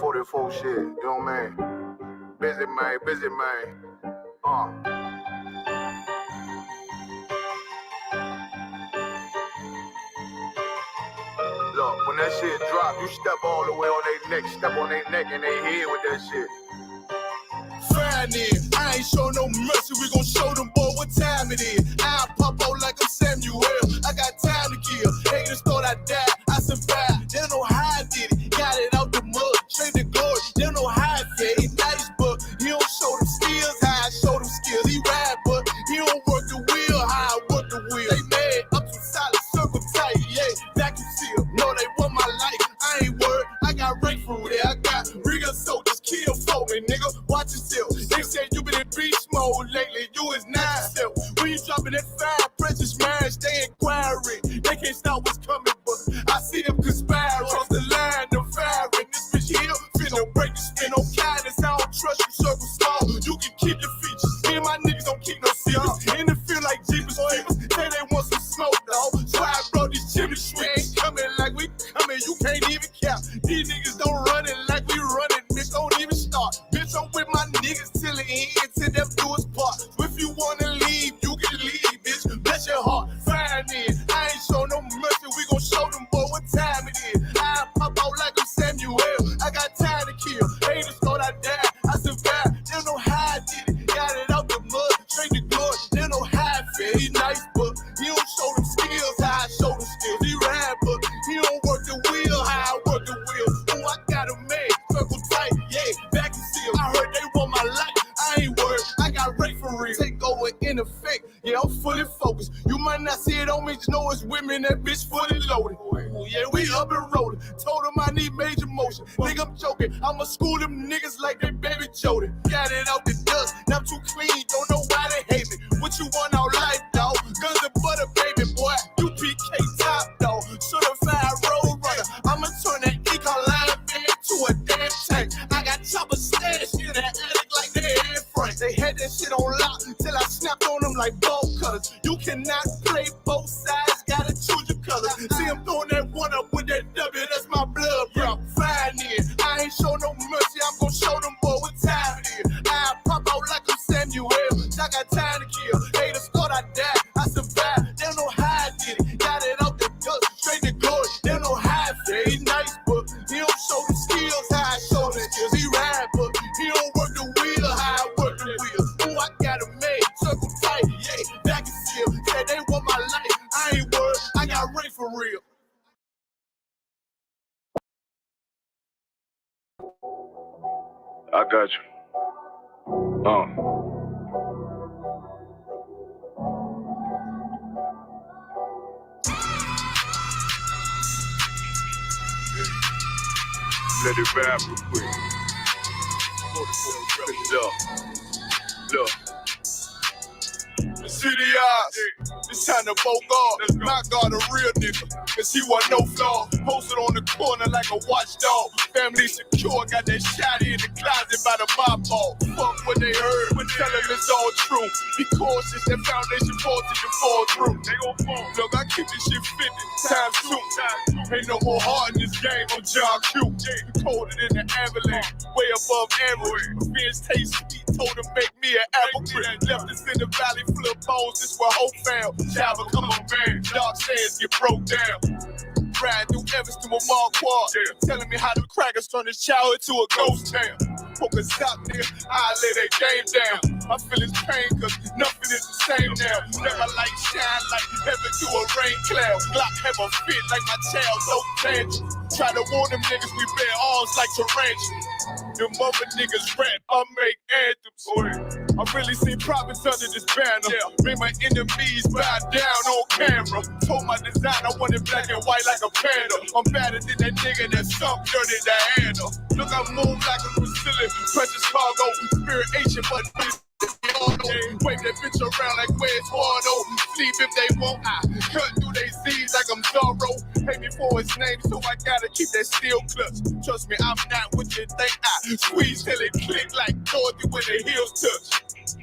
44 shit, you know what I mean? Busy man. Look, when that shit drop, you step all the way on their neck, step on their neck and they head with that shit. Fine then, I ain't show no mercy, we gon' show them boy what time it is. I'll pop out like I'm Samuel, I got time to kill. Haters thought I died, I survived. They don't know how I did it, got it out the mud, straight to glory. They don't know how I fed, he nice but he don't show them skills, how I show them skills. He ride but he don't work the wheel, how I work the wheel. They mad, up to solid, circle tight, yeah, vacuum seal. No, they want my life, I ain't worried, I got rank from there. I got real soldiers, kill for me, nigga, watch yourself. They said you been in beast mode lately, you is not self. When you dropping that fire, pressure smash, they inquiring. They can't stop what's coming, but I see them conspire. Cross the line, them firing. This bitch here, finna break the spin on kindness. I don't trust you, circle small. You can keep your features. Me and my niggas don't keep no secrets. In the field like Jeepers Creepers, say they want some smoke, dog. So I brought these chimney sweeps. Coming like we coming, you can't even cap. These niggas don't run it like we running, bitch, don't even start. Bitch, I'm with my niggas till the end, till them do us part. If you wanna leave, you can leave, bitch. Bless your heart, fine then. I ain't show no mercy, we gon' show them boy what time it is. I pop out like I'm Samuel, I got time to kill. Haters thought I died, I survived. They don't know how I did it, got it out the mud, straight to glory. They don't know how I feel. He nice, but he don't show them skills, how I show them skills. He ride, but he don't work the wheel, how I work the wheel. Oh, I got a man, circle tight, yeah, vacuum seal. I heard they want my life, I ain't worried, I got rate for real. Take over in effect, yeah, I'm fully focused. You might not see it on me, just know it's women, that bitch fully loaded. Ooh, yeah, we up and rolling. Told them I need major motion. Think I'm joking, I'ma school them niggas like they baby Jody. Got it out the dust, now I'm too clean, don't know why they hate me. What you want out life, dog? Guns and butter, baby boy. U.P.K top, dog. Certified road runner. I'ma turn that line van to a damn tank. I got chopper stash in the attic like they in front. They had that shit on lock till I snapped on them like bolt cutters. You cannot play both sides, gotta choose your colors. See him throwing that one up with that W, that's my blood, bro. Fine then, I ain't show no mercy, I'm gon' show them boy what time it is. I pop out like I'm Samuel, I got time to kill. Haters thought I died, I survived. They don't know how I did it, got it out the dust, straight to glory. They don't know how I feel. He nice, but he don't show the skills, how I show the skills. He ride, but he don't work the wheel, how I work the wheel. Ooh, I got a man, circle tight, yeah, vacuum seal. Said they want my life, I ain't worried, I got rate for real. I got you. Let it rap real quick. Look. See the eyes, it's time to vote God. My God, a real nigga, cause he wasn't no flaw. Posted on the corner like a watchdog. Family secure, got that shot in the closet by the mob ball. Fuck what they heard, but tell them it's all true. Be cautious, that foundation falls till you fall through. They gon' fall. Look, I keep this shit 50 times 2. Ain't no more heart in this game, I'm John Q. Colder than the avalanche, way above average. Beers taste sweet, told him make me an apple crisp. Left us in the valley full of bones, this where hope found. Java, come on, man. Dark sands get broke down. Riding through Evans to a mall quad. Telling me how the crackers turn this childhood to a ghost town. Focus out there, I lay that game down. I feel his pain, cause nothing is the same now. Never light shine like heaven through a rain cloud. Glock have a fit like my child, no tangent. Try to warn them niggas, we bear arms like tarantulas. Them mother niggas rap, I make anthems. I really seen prophets under this banner. Made my enemies bow down on camera. Told my design I wanted black and white like a panda. I'm better than that nigga that sunk dirty Diana. Look, I move like a Brazilian, precious cargo, spirit ancient, but wave that bitch around like where's Wardo. Sleep if they won't, I cut through they Z's like I'm Zorro. Hate me for his name, so I gotta keep that steel clutch. Trust me, I'm not what you think. I squeeze till it click like Dorothy when the heels touch.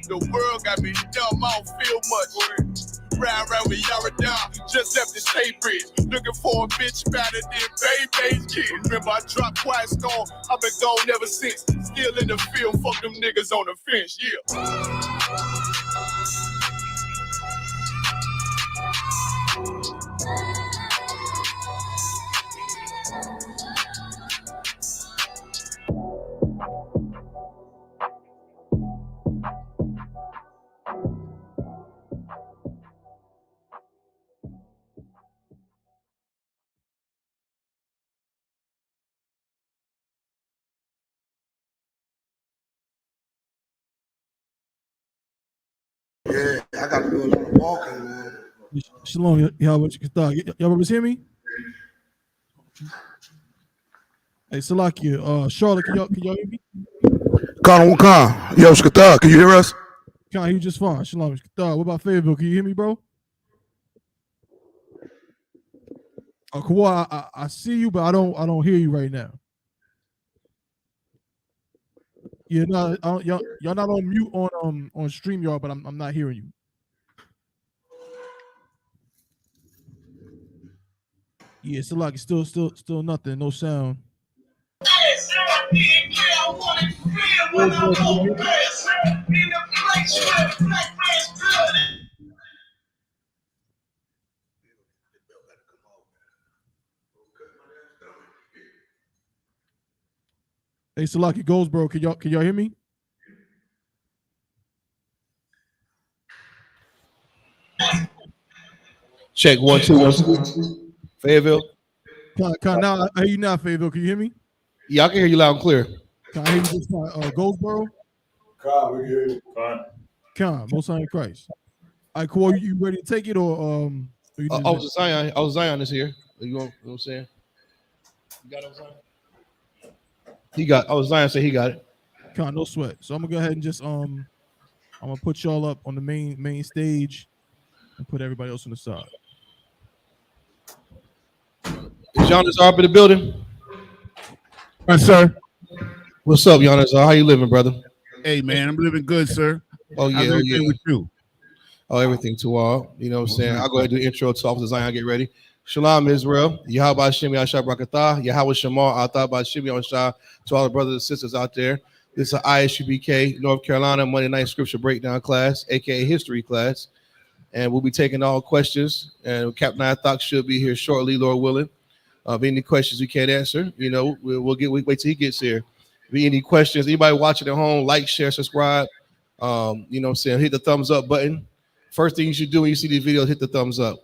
The world got me dumb, I don't feel much. Ride around with Yara down, just left the Shea Bridge. Looking for a bitch better than Baby's kid. Remember, I dropped Quiet Storm, I've been gone ever since. Still in the field, fuck them niggas on the fence, yeah. Yeah, I got to do a lot of walking, man. Shalom, y'all brothers hear me? Hey, Salakia, Charlotte, can y'all hear me? Khan, yo, Shkata, can you hear us? Can I hear you just fine? Shalom, what about Fayetteville? Can you hear me, bro? Kawhi, I see you, but I don't hear you right now. Yeah, no, y'all not on mute on StreamYard, but I'm not hearing you. Yeah, Salaki, still nothing, no sound. Hey, Salaki Goldsboro, can y'all hear me? Check 1 2 1 2. Fayetteville. Now I hear you now, Fayetteville. Can you hear me? Yeah, I can hear you loud and clear. Can I hear you just fine? Goldsboro? Con, we hear you. Con, Most High in Christ. All right, cool. You ready to take it or Zion is here. You know what I'm saying? You got it, Zion? He got Zion said he got it. Con, no sweat. So I'm gonna go ahead and just I'm gonna put y'all up on the main stage and put everybody else on the side. Is Giannis up in the building? Yes, sir. What's up, Giannis? How you living, brother? Hey, man, I'm living good, sir. Oh, yeah. How's everything with you? Oh, everything to all. You know what I'm saying? I'll go ahead and do the intro to Officer Zion. Get ready. Shalom, Israel. Yahweh Shemi Ashah Brakatah. Yahweh Shamar Atah Shemi Ashah. To all the brothers and sisters out there. This is I.S.U.P.K. North Carolina Monday Night Scripture Breakdown class, a.k.a. History class. And we'll be taking all questions. And Captain Ithok should be here shortly, Lord willing. Any questions we can't answer, you know, we'll wait till he gets here. If any questions, anybody watching at home, like, share, subscribe. You know what I'm saying? Hit the thumbs up button. First thing you should do when you see these videos, hit the thumbs up.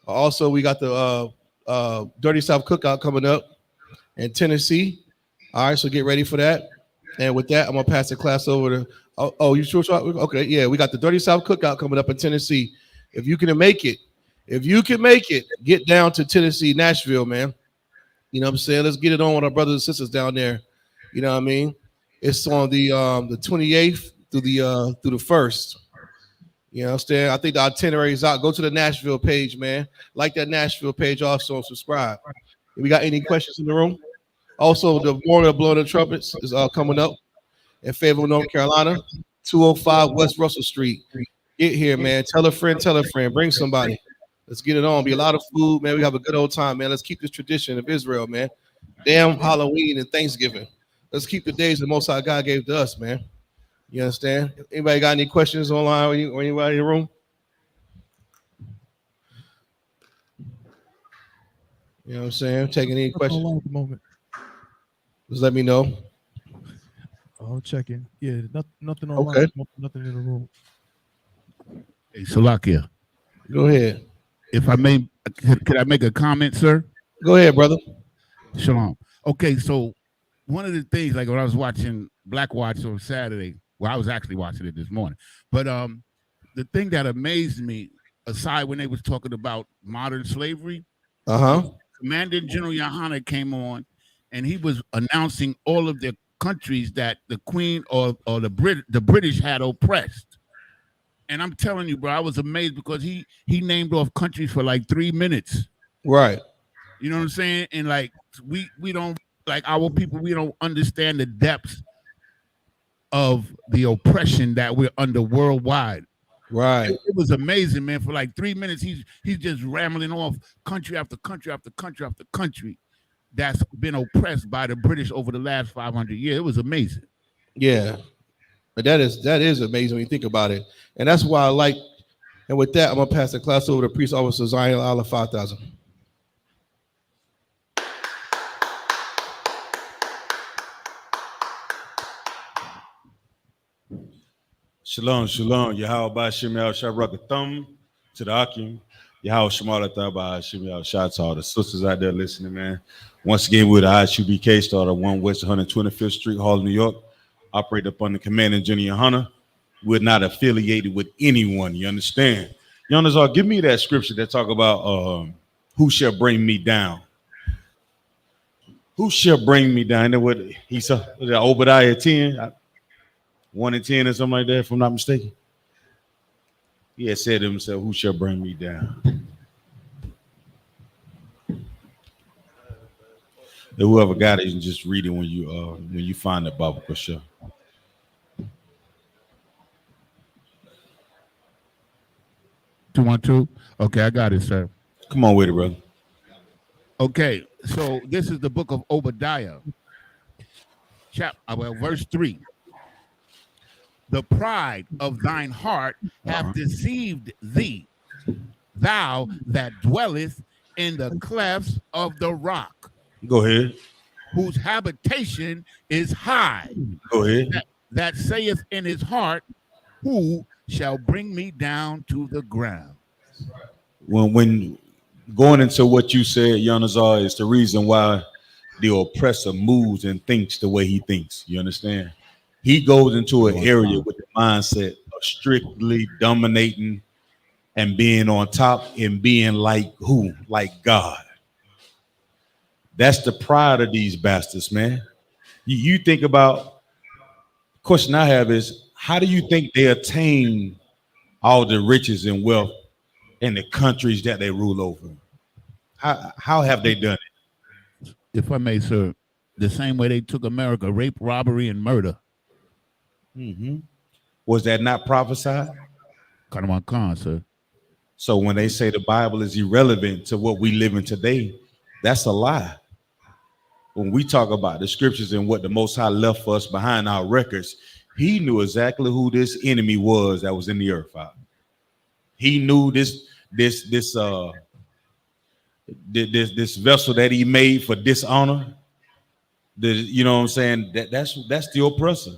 Also, we got the Dirty South Cookout coming up in Tennessee. All right, so get ready for that. And with that, I'm gonna pass the class over to. You sure? Okay, yeah, we got the Dirty South Cookout coming up in Tennessee. If you can make it, get down to Tennessee, Nashville, man. You know what I'm saying? Let's get it on with our brothers and sisters down there. You know what I mean? It's on the 28th through the 1st. You know what I'm saying? I think the itinerary is out. Go to the Nashville page, man. Like that Nashville page also and subscribe. If we got any questions in the room? Also, the morning of blowing the trumpets is coming up in Fayetteville, North Carolina, 205 West Russell Street. Get here, man. Tell a friend. Bring somebody. Let's get it on. Be a lot of food, man. We have a good old time, man. Let's keep this tradition of Israel, man. Damn Halloween and Thanksgiving. Let's keep the days the Most High God gave to us, man. You understand? Anybody got any questions online or anybody in the room? You know what I'm saying? Taking any questions? At the moment. Just let me know. I'll check in. Yeah, nothing online. Okay. Nothing in the room. Hey, Salakia. Go ahead. If I may, could I make a comment, sir? Go ahead, brother. Shalom. Okay, so one of the things, like when I was watching Black Watch on Saturday, well, I was actually watching it this morning, but the thing that amazed me, aside when they was talking about modern slavery, Commander General YAHANNA came on, and he was announcing all of the countries that the Queen or the British had oppressed. And I'm telling you, bro, I was amazed because he named off countries for like 3 minutes. Right. You know what I'm saying? And like we don't, like our people, we don't understand the depths of the oppression that we're under worldwide. Right. It was amazing, man. For like 3 minutes, he's just rambling off country after country after country after country that's been oppressed by the British over the last 500 years. It was amazing. Yeah. But that is amazing when you think about it. And that's why I like, and with that, I'm going to pass the class over to Priest Officer Zion Allah 5000. Shalom, shalom. Yahweh Bashim Yahweh Shabrak to the Akim. Yahweh Shemal Bashim Yahweh. Shout out to all the sisters out there listening, man. Once again, we're the I.S.U.P.K, started 1 West 125th Street, Hall, New York. Operate up under command of General YAHANNA. We're not affiliated with anyone, you understand? Yonazar, give me that scripture that talk about who shall bring me down. Who shall bring me down? And what he said, Obadiah 10, 1 and 10 or something like that, if I'm not mistaken. He had said to himself, who shall bring me down? And whoever got it, you can just read it when you find the Bible for sure. Two, 1, 2. Okay, I got it, sir. Come on with it, brother. Okay, so this is the book of Obadiah, verse 3. The pride of thine heart hath deceived thee, thou that dwellest in the clefts of the rock. Go ahead. Whose habitation is high. Go ahead. That saith in his heart, who shall bring me down to the ground. When going into what you said, Yonazar, is the reason why the oppressor moves and thinks the way he thinks. You understand? He goes into an area with the mindset of strictly dominating and being on top and being like who? Like God. That's the pride of these bastards, man. You think about, the question I have is, how do you think they attain all the riches and wealth in the countries that they rule over? How have they done it? If I may, sir, the same way they took America, rape, robbery, and murder. Mm-hmm. Was that not prophesied? Khan, sir. So when they say the Bible is irrelevant to what we live in today, that's a lie. When we talk about the scriptures and what the Most High left for us behind our records, he knew exactly who this enemy was that was in the earth. He knew this vessel that he made for dishonor. You know what I'm saying? That's the oppressor.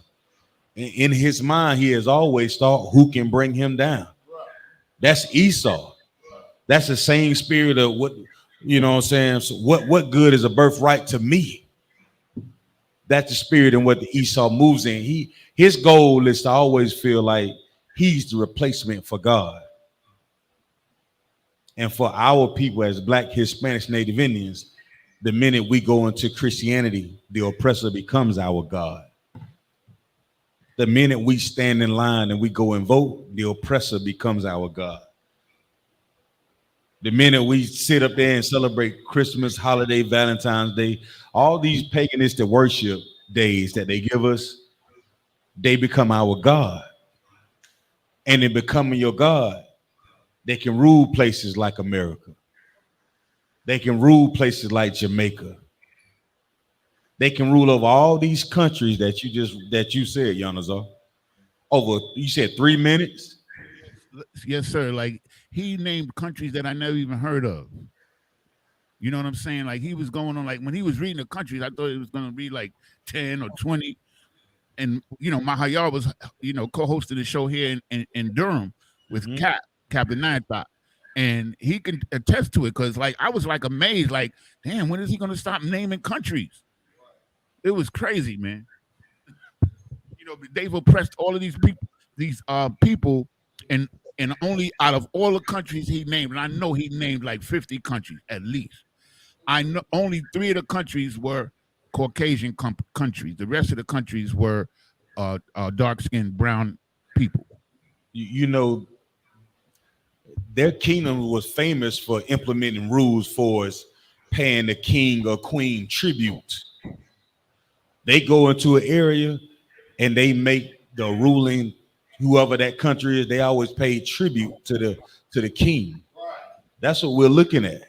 In his mind, he has always thought, who can bring him down? That's Esau. That's the same spirit of what, you know what I'm saying? So what good is a birthright to me? That's the spirit and what the Esau moves in. His goal is to always feel like he's the replacement for God. And for our people as Black, Hispanics, Native Indians, the minute we go into Christianity, the oppressor becomes our God. The minute we stand in line and we go and vote, the oppressor becomes our God. The minute we sit up there and celebrate Christmas, holiday, Valentine's Day, all these paganistic worship days that they give us, they become our God. And in becoming your God, they can rule places like America. They can rule places like Jamaica. They can rule over all these countries that you said, Yanazar. Over, you said 3 minutes? Yes, sir. Like, he named countries that I never even heard of. You know what I'm saying? Like, he was going on, like, when he was reading the countries, I thought he was going to read like 10 or 20. And, you know, Mahayar was, co-hosting the show here in Durham with Captain Nine-Thought. And he can attest to it because, like, I was, like, amazed, like, damn, when is he going to stop naming countries? It was crazy, man. You know, they've oppressed all of these people, and only out of all the countries he named, and I know he named like 50 countries at least. I know only 3 of the countries were Caucasian countries. The rest of the countries were dark-skinned brown people. You know, their kingdom was famous for implementing rules for us paying the king or queen tribute. They go into an area and they make the ruling whoever that country is, they always paid tribute to the king. That's what we're looking at.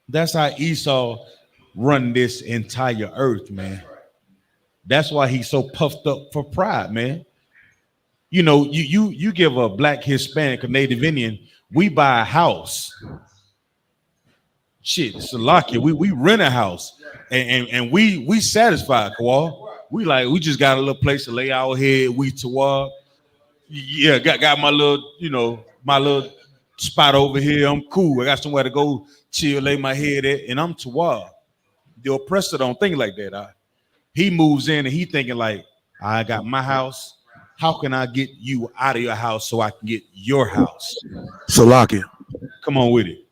That's how Esau run this entire earth, man. That's why he's so puffed up for pride, man. You know, you give a black, Hispanic, or Native Indian, we buy a house. Shit, Salakia, we rent a house and we satisfied, Kawal. We just got a little place to lay our head. We Tawab. Yeah, got my little, my little spot over here. I'm cool. I got somewhere to go chill, lay my head at, and I'm Tawab. The oppressor don't think like that. He moves in and he thinking like, I got my house. How can I get you out of your house so I can get your house? Salakia. Come on with it.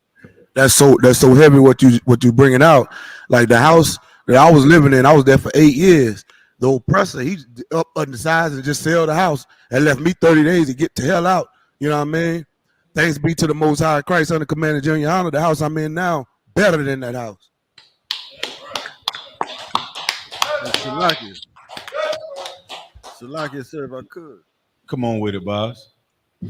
That's so heavy what you bringing out. Like the house that I was living in, I was there for 8 years. The oppressor, he up undersized and just sell the house and left me 30 days to get the hell out. You know what I mean? Thanks be to the Most High Christ under Commander General YAHANNA, the house I'm in now better than that house. Salakia, sir, if I could. Come on with it, boss.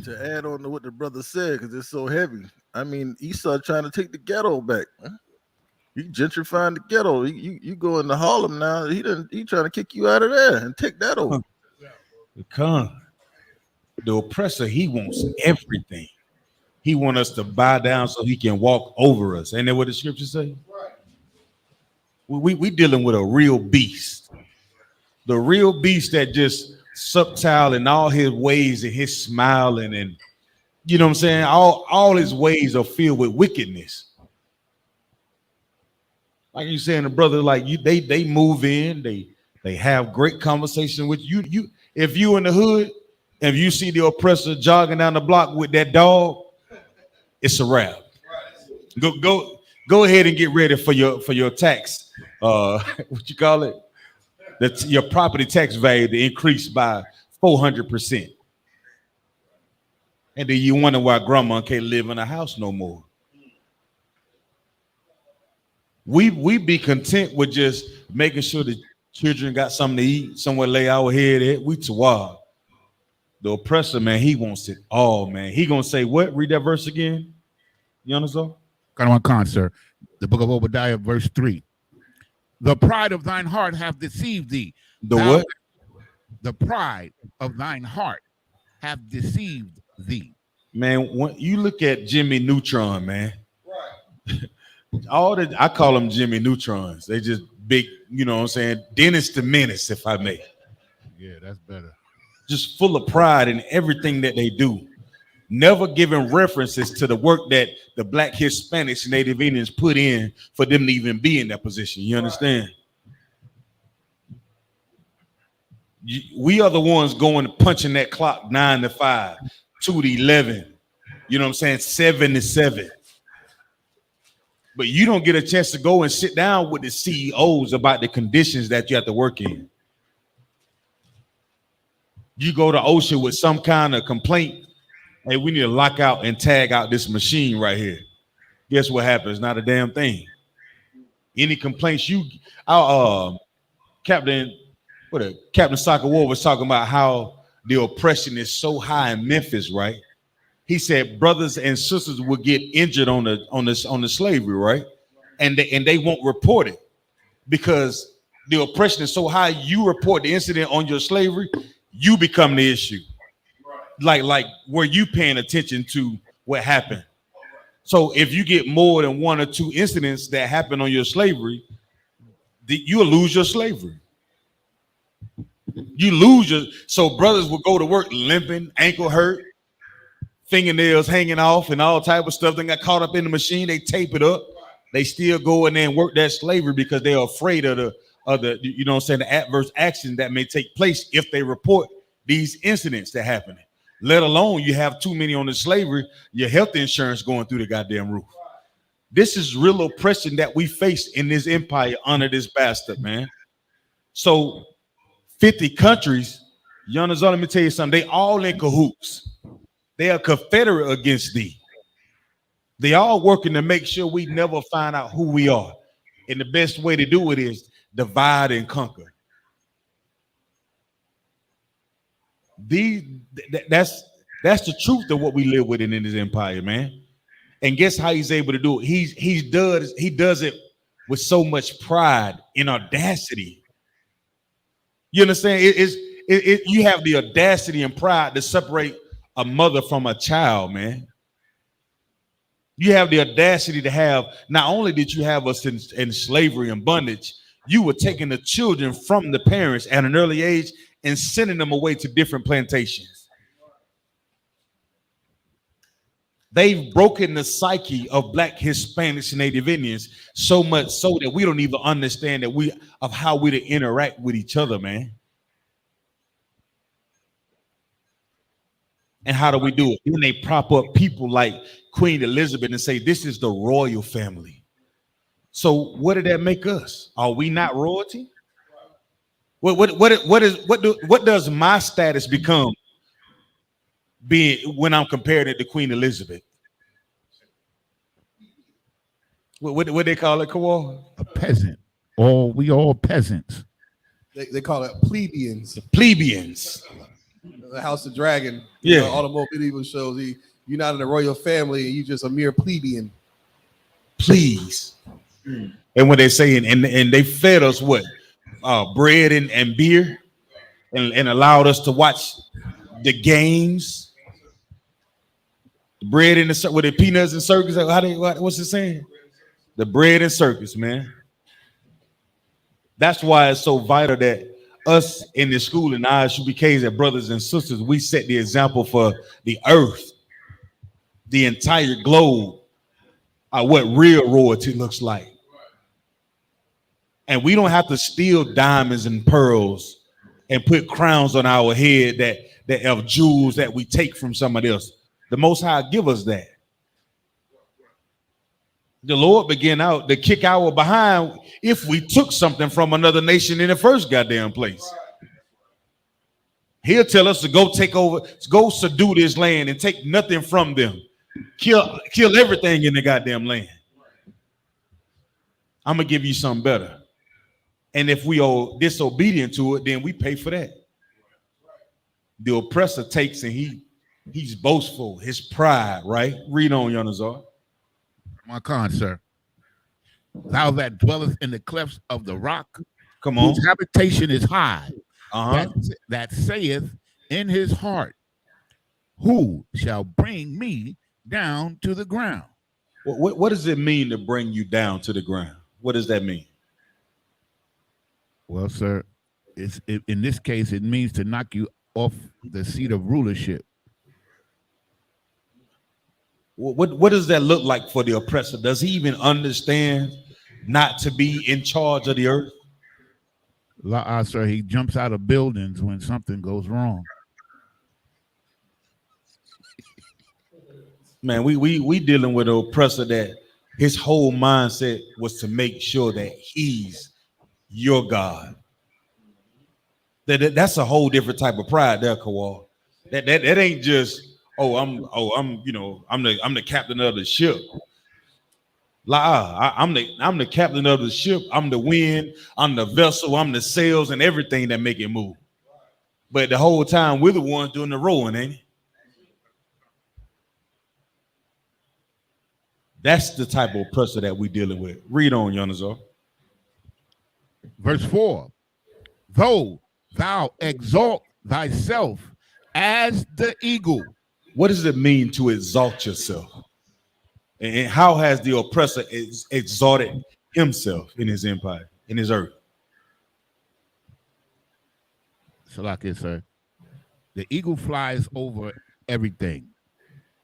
To add on to what the brother said, because it's so heavy. I mean, Esau trying to take the ghetto back. Man. You gentrifying the ghetto. You go into Harlem now. He trying to kick you out of there and take that over. The oppressor, he wants everything. He wants us to bow down so he can walk over us. Ain't that what the scripture say? We dealing with a real beast. The real beast that just subtle in all his ways and his smiling and you know what I'm saying? All his ways are filled with wickedness. Like you saying, the brother, like they move in, they have great conversation with you. If you in the hood, if you see the oppressor jogging down the block with that dog, it's a wrap. Go ahead and get ready for your tax. What you call it? That's your property tax value to increase by 400%. And then you wonder why grandma can't live in a house no more. We be content with just making sure the children got something to eat, somewhere to lay our head at. We tawab. The oppressor, man, he wants it all, man. He gonna say what? Read that verse again. You understand? Khan, sir. The book of Obadiah, verse 3. The pride of thine heart hath deceived thee. What? The pride of thine heart hath deceived thee. Man, when you look at Jimmy Neutron, man. Right. I call them Jimmy Neutrons. They just big, you know what I'm saying? Dennis the Menace, if I may. Yeah, that's better. Just full of pride in everything that they do. Never giving references to the work that the black Hispanics and Native Indians put in for them to even be in that position. You understand? We are the ones going to punching that clock 9 to 5, 2 to 11. You know what I'm saying? 7 to 7. But you don't get a chance to go and sit down with the CEOs about the conditions that you have to work in. You go to OSHA with some kind of complaint. Hey, we need to lock out and tag out this machine right here. Guess what happens? Not a damn thing. Any complaints Captain Soccer War was talking about how the oppression is so high in Memphis, right? He said brothers and sisters would get injured on the slavery, right? And they won't report it because the oppression is so high. You report the incident on your slavery, you become the issue. Like were you paying attention to what happened? So if you get more than 1 or 2 incidents that happen on your slavery, you'll lose your slavery. So brothers will go to work limping, ankle hurt, fingernails hanging off, and all type of stuff. They got caught up in the machine. They tape it up. They still go in there and work that slavery because they're afraid of the you know what I'm saying, the adverse action that may take place if they report these incidents that happen. Let alone you have too many on the slavery, your health insurance going through the goddamn roof. This is real oppression that we face in this empire under this bastard, man. So 50 countries, Yonazo, let me tell you something. They all in cahoots. They are confederate against thee. They all working to make sure we never find out who we are. And the best way to do it is divide and conquer. That's the truth of what we live with in this empire, man. And guess how he's able to do it? He does it with so much pride and audacity. You understand? You have the audacity and pride to separate a mother from a child, man. You have the audacity to have, not only did you have us in slavery and bondage, you were taking the children from the parents at an early age and sending them away to different plantations. They've broken the psyche of Black, Hispanics, and Native Indians so much so that we don't even understand of how we to interact with each other, man. And how do we do it? Then they prop up people like Queen Elizabeth and say, this is the royal family. So what did that make us? Are we not royalty? What does my status become being when I'm comparing it to Queen Elizabeth? What they call it, Kawal? A peasant. We all peasants. They call it plebeians. The plebeians. The House of Dragon. Yeah. All the more medieval shows. You're not in the royal family, and you're just a mere plebeian. Please. And what they say, and they fed us what? Bread and beer, and allowed us to watch the games. Bread and with the peanuts and circus. What's it saying? The bread and circus, man. That's why it's so vital that us in the school and I.S.U.P.Ks as brothers and sisters, we set the example for the earth, the entire globe, what real royalty looks like. And we don't have to steal diamonds and pearls and put crowns on our head that of jewels that we take from somebody else. The Most High give us that. The Lord began out to kick our behind if we took something from another nation in the first goddamn place. He'll tell us to go take over, go subdue this land and take nothing from them. Kill everything in the goddamn land. I'm going to give you something better. And if we are disobedient to it, then we pay for that. The oppressor takes and he's boastful, his pride, right? Read on, Yonazar. My con, sir. Thou that dwelleth in the clefts of the rock, come on, whose habitation is high, that saith in his heart, who shall bring me down to the ground? What does it mean to bring you down to the ground? What does that mean? Well, sir, in this case, it means to knock you off the seat of rulership. What does that look like for the oppressor? Does he even understand not to be in charge of the earth? Sir, he jumps out of buildings when something goes wrong. Man, we dealing with an oppressor that his whole mindset was to make sure that he's your God. That's a whole different type of pride there, Kawal. That ain't just I'm the captain of the ship. I'm the captain of the ship. I'm the wind. I'm the vessel. I'm the sails and everything that make it move. But the whole time we're the ones doing the rowing, ain't it? That's the type of oppressor that we're dealing with. Read on, Yonazar. Verse 4. Though thou exalt thyself as the eagle. What does it mean to exalt yourself? And how has the oppressor exalted himself in his empire, in his earth? So like it, sir. The eagle flies over everything.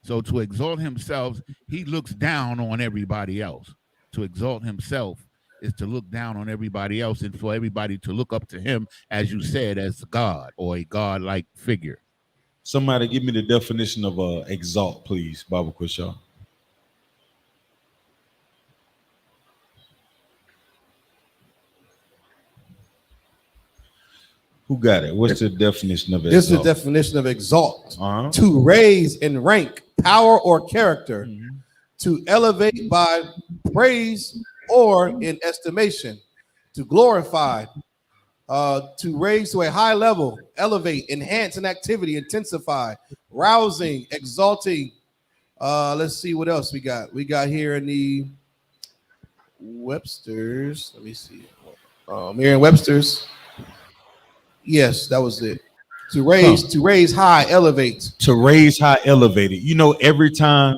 So to exalt himself, he looks down on everybody else. To exalt himself is to look down on everybody else and for everybody to look up to him, as you said, as God or a God-like figure. Somebody give me the definition of exalt, please, Baba Kushaw. Who got it? What's the definition of exalt? This is the definition of exalt. To raise in rank, power, or character. To elevate by praise or in estimation. To glorify To raise to a high level, elevate, enhance an activity, intensify, rousing, exalting. Let's see what else we got. We got here in the Webster's. Let me see. Merriam-Webster's. Yes, that was it. To raise high, elevate. To raise high, elevate it. You know, every time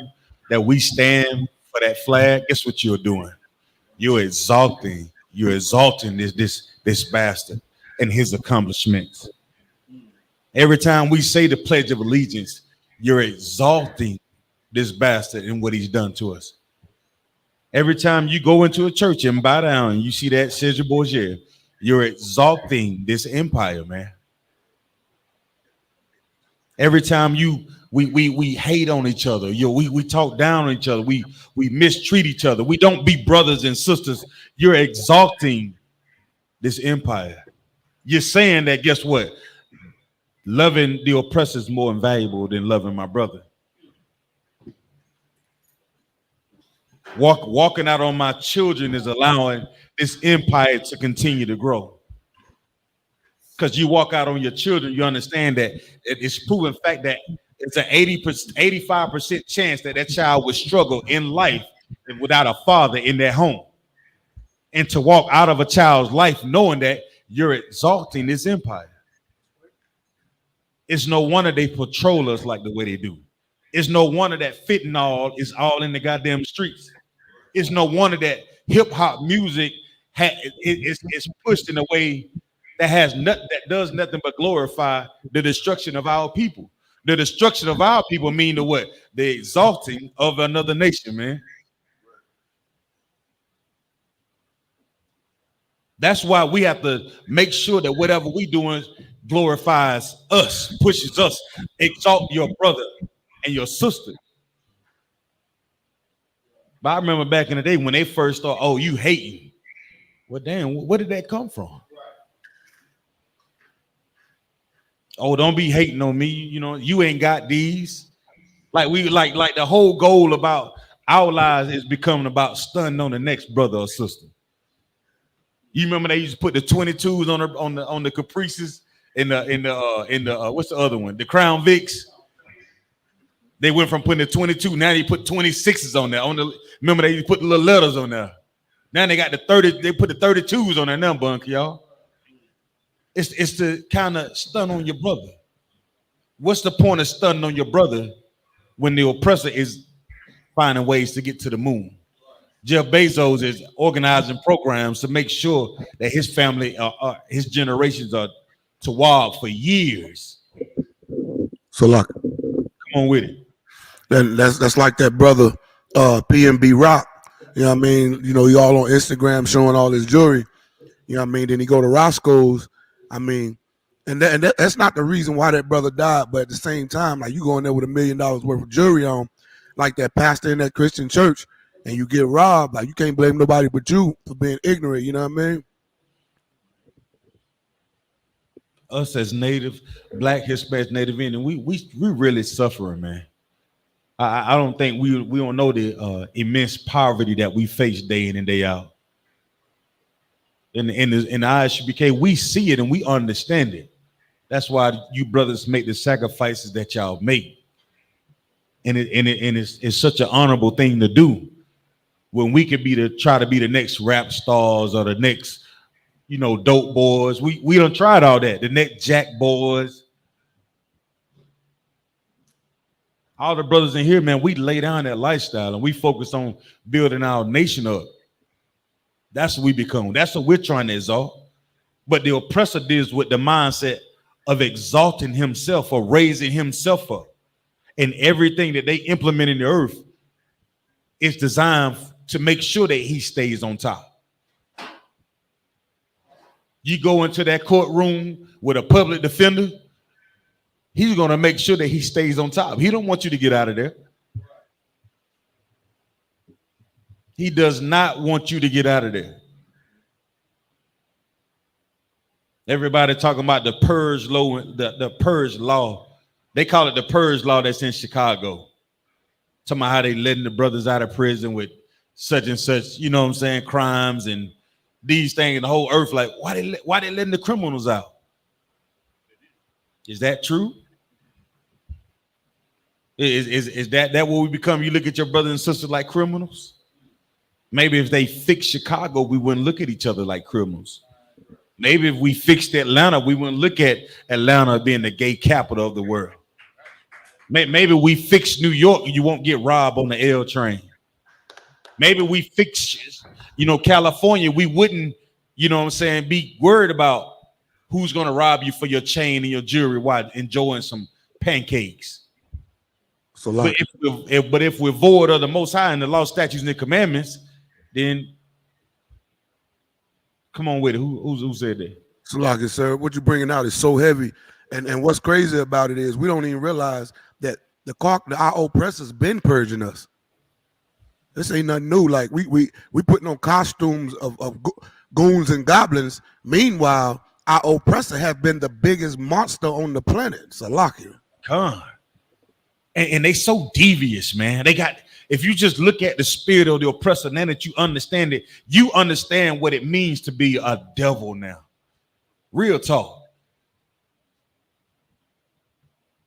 that we stand for that flag, guess what you're doing? You're exalting this bastard and his accomplishments. Every time we say the Pledge of Allegiance, you're exalting this bastard and what he's done to us. Every time you go into a church and bow down and you see that Caesar Borgia, you're exalting this empire, man. Every time we hate on each other, we talk down on each other, we mistreat each other, we don't be brothers and sisters, you're exalting this empire. You're saying that, guess what? Loving the oppressor is more invaluable than loving my brother. Walking out on my children is allowing this empire to continue to grow. Because you walk out on your children, you understand that it's proven fact that it's an 85% chance that that child would struggle in life without a father in their home. And to walk out of a child's life knowing that you're exalting this empire. It's no wonder they patrol us like the way they do. It's no wonder that fentanyl is all in the goddamn streets. It's no wonder that hip hop music is pushed in a way that does nothing but glorify the destruction of our people. The destruction of our people mean the what? The exalting of another nation, man. That's why we have to make sure that whatever we doing glorifies us, pushes us, exalt your brother and your sister. But I remember back in the day when they first thought, oh, you hating. Well, damn, where did that come from? Oh, don't be hating on me. You know, you ain't got these. Like the whole goal about our lives is becoming about stunning on the next brother or sister. You remember they used to put the 22s on the Caprices in the what's the other one? The Crown Vics. They went from putting the 22, now they put 26s on there. Remember they used to put the little letters on there. Now they got the 30, they put the 32s on there now, bunk, y'all. It's to kind of stun on your brother. What's the point of stunning on your brother when the oppressor is finding ways to get to the moon? Jeff Bezos is organizing programs to make sure that his family, his generations are to wild for years. So like, come on with it. Then that's like that brother PNB Rock. You know what I mean? You know, y'all on Instagram showing all his jewelry. You know what I mean? Then he go to Roscoe's. I mean, and that's not the reason why that brother died, but at the same time, like you go in there with $1 million worth of jewelry on, like that pastor in that Christian church, and you get robbed, like you can't blame nobody but you for being ignorant, you know what I mean? Us as native, black, Hispanic, native Indian, we really suffering, man. I don't think we don't know the immense poverty that we face day in and day out. In the I.S.U.P.K, we see it and we understand it. That's why you brothers make the sacrifices that y'all make. And it's such an honorable thing to do when we could try to be the next rap stars or the next, you know, dope boys. We done tried all that. The next jack boys. All the brothers in here, man, we lay down that lifestyle and we focus on building our nation up. That's what we become. That's what we're trying to exalt. But the oppressor deals with the mindset of exalting himself or raising himself up. And everything that they implement in the earth is designed to make sure that he stays on top. You go into that courtroom with a public defender, he's going to make sure that he stays on top. He don't want you to get out of there. He does not want you to get out of there. Everybody talking about the purge law, the purge law. They call it the purge law that's in Chicago. Talking about how they letting the brothers out of prison with such and such, you know what I'm saying, crimes and these things in the whole earth. Like, why they letting the criminals out? Is that true? Is that what we become? You look at your brothers and sisters like criminals? Maybe if they fix Chicago, we wouldn't look at each other like criminals. Maybe if we fixed Atlanta, we wouldn't look at Atlanta being the gay capital of the world. Maybe we fix New York, you won't get robbed on the L train. Maybe we fix, California, we wouldn't, be worried about who's going to rob you for your chain and your jewelry while enjoying some pancakes. So, but if we're void of the Most High and the law, statutes, and the commandments, then come on with it. Who said that? So, like I said, what you're bringing out is so heavy, and what's crazy about it is we don't even realize that our oppressors been purging us. This ain't nothing new. Like we putting on costumes of goons and goblins. Meanwhile, our oppressor have been the biggest monster on the planet. Salakia. God. And they so devious, man. If you just look at the spirit of the oppressor, now that you understand it, you understand what it means to be a devil now. Real talk.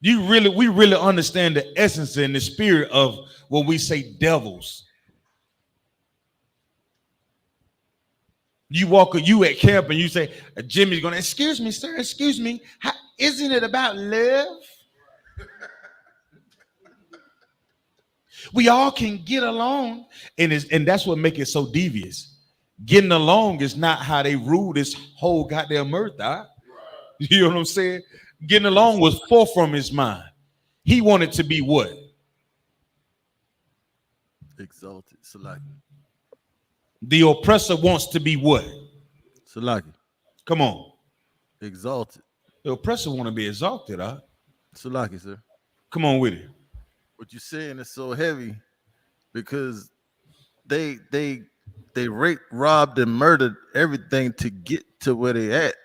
We really understand the essence and the spirit of when we say devils. You at camp and you say, Jimmy's going, excuse me, sir, excuse me. Isn't it about love? We all can get along. And that's what makes it so devious. Getting along is not how they rule this whole goddamn earth. Right? You know what I'm saying? Getting along was forth from his mind. He wanted to be what? Exalted. Salaki. The oppressor wants to be what? Salaki. Come on. Exalted. The oppressor want to be exalted, huh? Salaki, sir. Come on with it. What you're saying is so heavy because they raped, robbed, and murdered everything to get to where they at.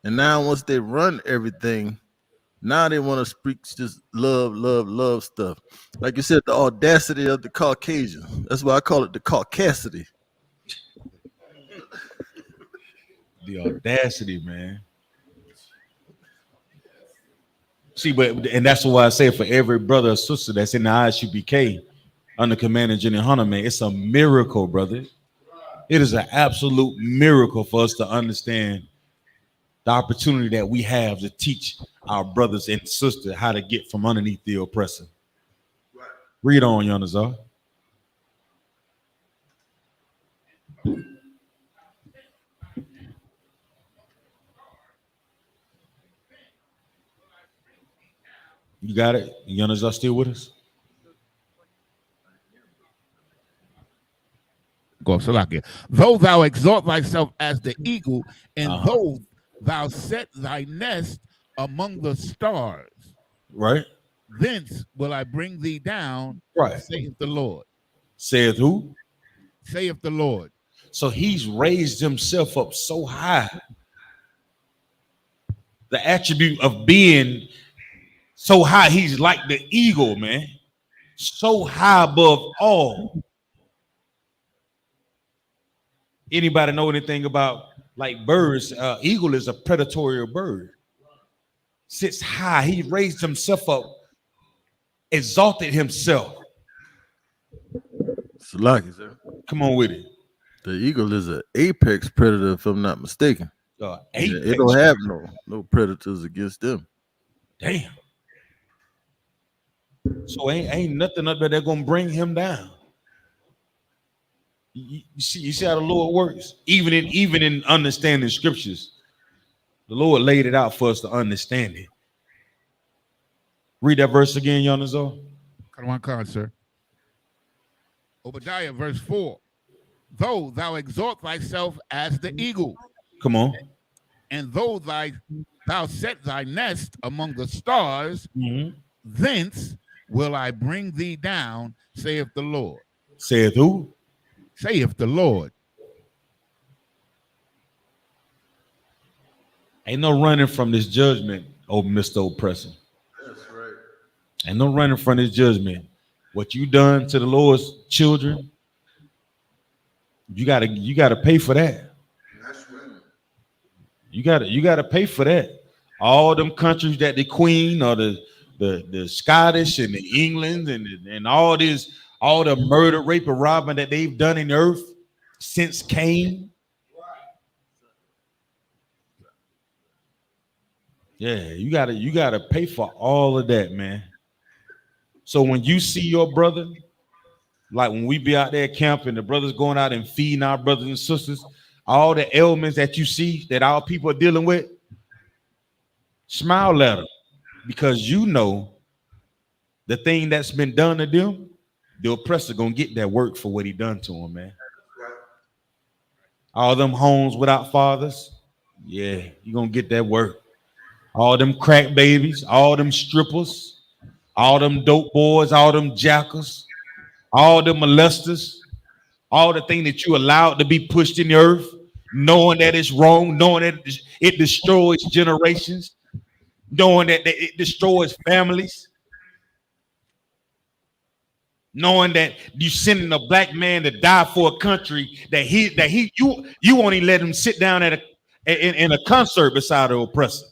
And now once they run everything, now they want to speak just love stuff. Like you said, the audacity of the Caucasian. That's why I call it the caucasity. The audacity, man. See, and that's why I say for every brother or sister that's in the I.S.U.P.K under Commander Jenny Hunter, man, it's a miracle, brother. It is an absolute miracle for us to understand the opportunity that we have to teach our brothers and sisters how to get from underneath the oppressor. Right. Read on, Yanazar. You got it? Yanazar still with us? Go, Salakia. Though thou exalt thyself as the eagle, and though thou set thy nest among the stars, right? Thence will I bring thee down, right? Saith the Lord. Saith who? Saith the Lord. So he's raised himself up so high. The attribute of being so high, he's like the eagle, man. So high above all. Anybody know anything about like birds? Eagle is a predatory bird. Sits high. He raised himself up, exalted himself. Salaki, sir. Come on with it. The eagle is an apex predator, if I'm not mistaken. It don't have no predators against them. Damn. So ain't nothing up there that's gonna bring him down. You see how the Lord works? Even in understanding scriptures, the Lord laid it out for us to understand it. Read that verse again, Yonazo. Come on, card, sir. Obadiah, verse 4. Though thou exalt thyself as the eagle. Come on. And though thou set thy nest among the stars, thence will I bring thee down, saith the Lord. Saith who? Saith the Lord. Ain't no running from this judgment, oh Mr. Oppressor. That's right. Ain't no running from this judgment. What you done to the Lord's children, you gotta pay for that. You gotta pay for that. All them countries that the Queen or the Scottish and the England and all the murder, rape, and robbing that they've done in the earth since Cain. Yeah, you gotta pay for all of that, man. So when you see your brother, like when we be out there camping, the brothers going out and feeding our brothers and sisters, all the ailments that you see that our people are dealing with, smile at them, because you know the thing that's been done to them, the oppressor gonna get that work for what he done to them, man. All them homes without fathers, yeah, you gonna get that work. All them crack babies, all them strippers, all them dope boys, all them jackals, all them molesters, all the things that you allowed to be pushed in the earth, knowing that it's wrong, knowing that it destroys generations, knowing that it destroys families, knowing that you sending a black man to die for a country that you won't even let him sit down in a concert beside the oppressor.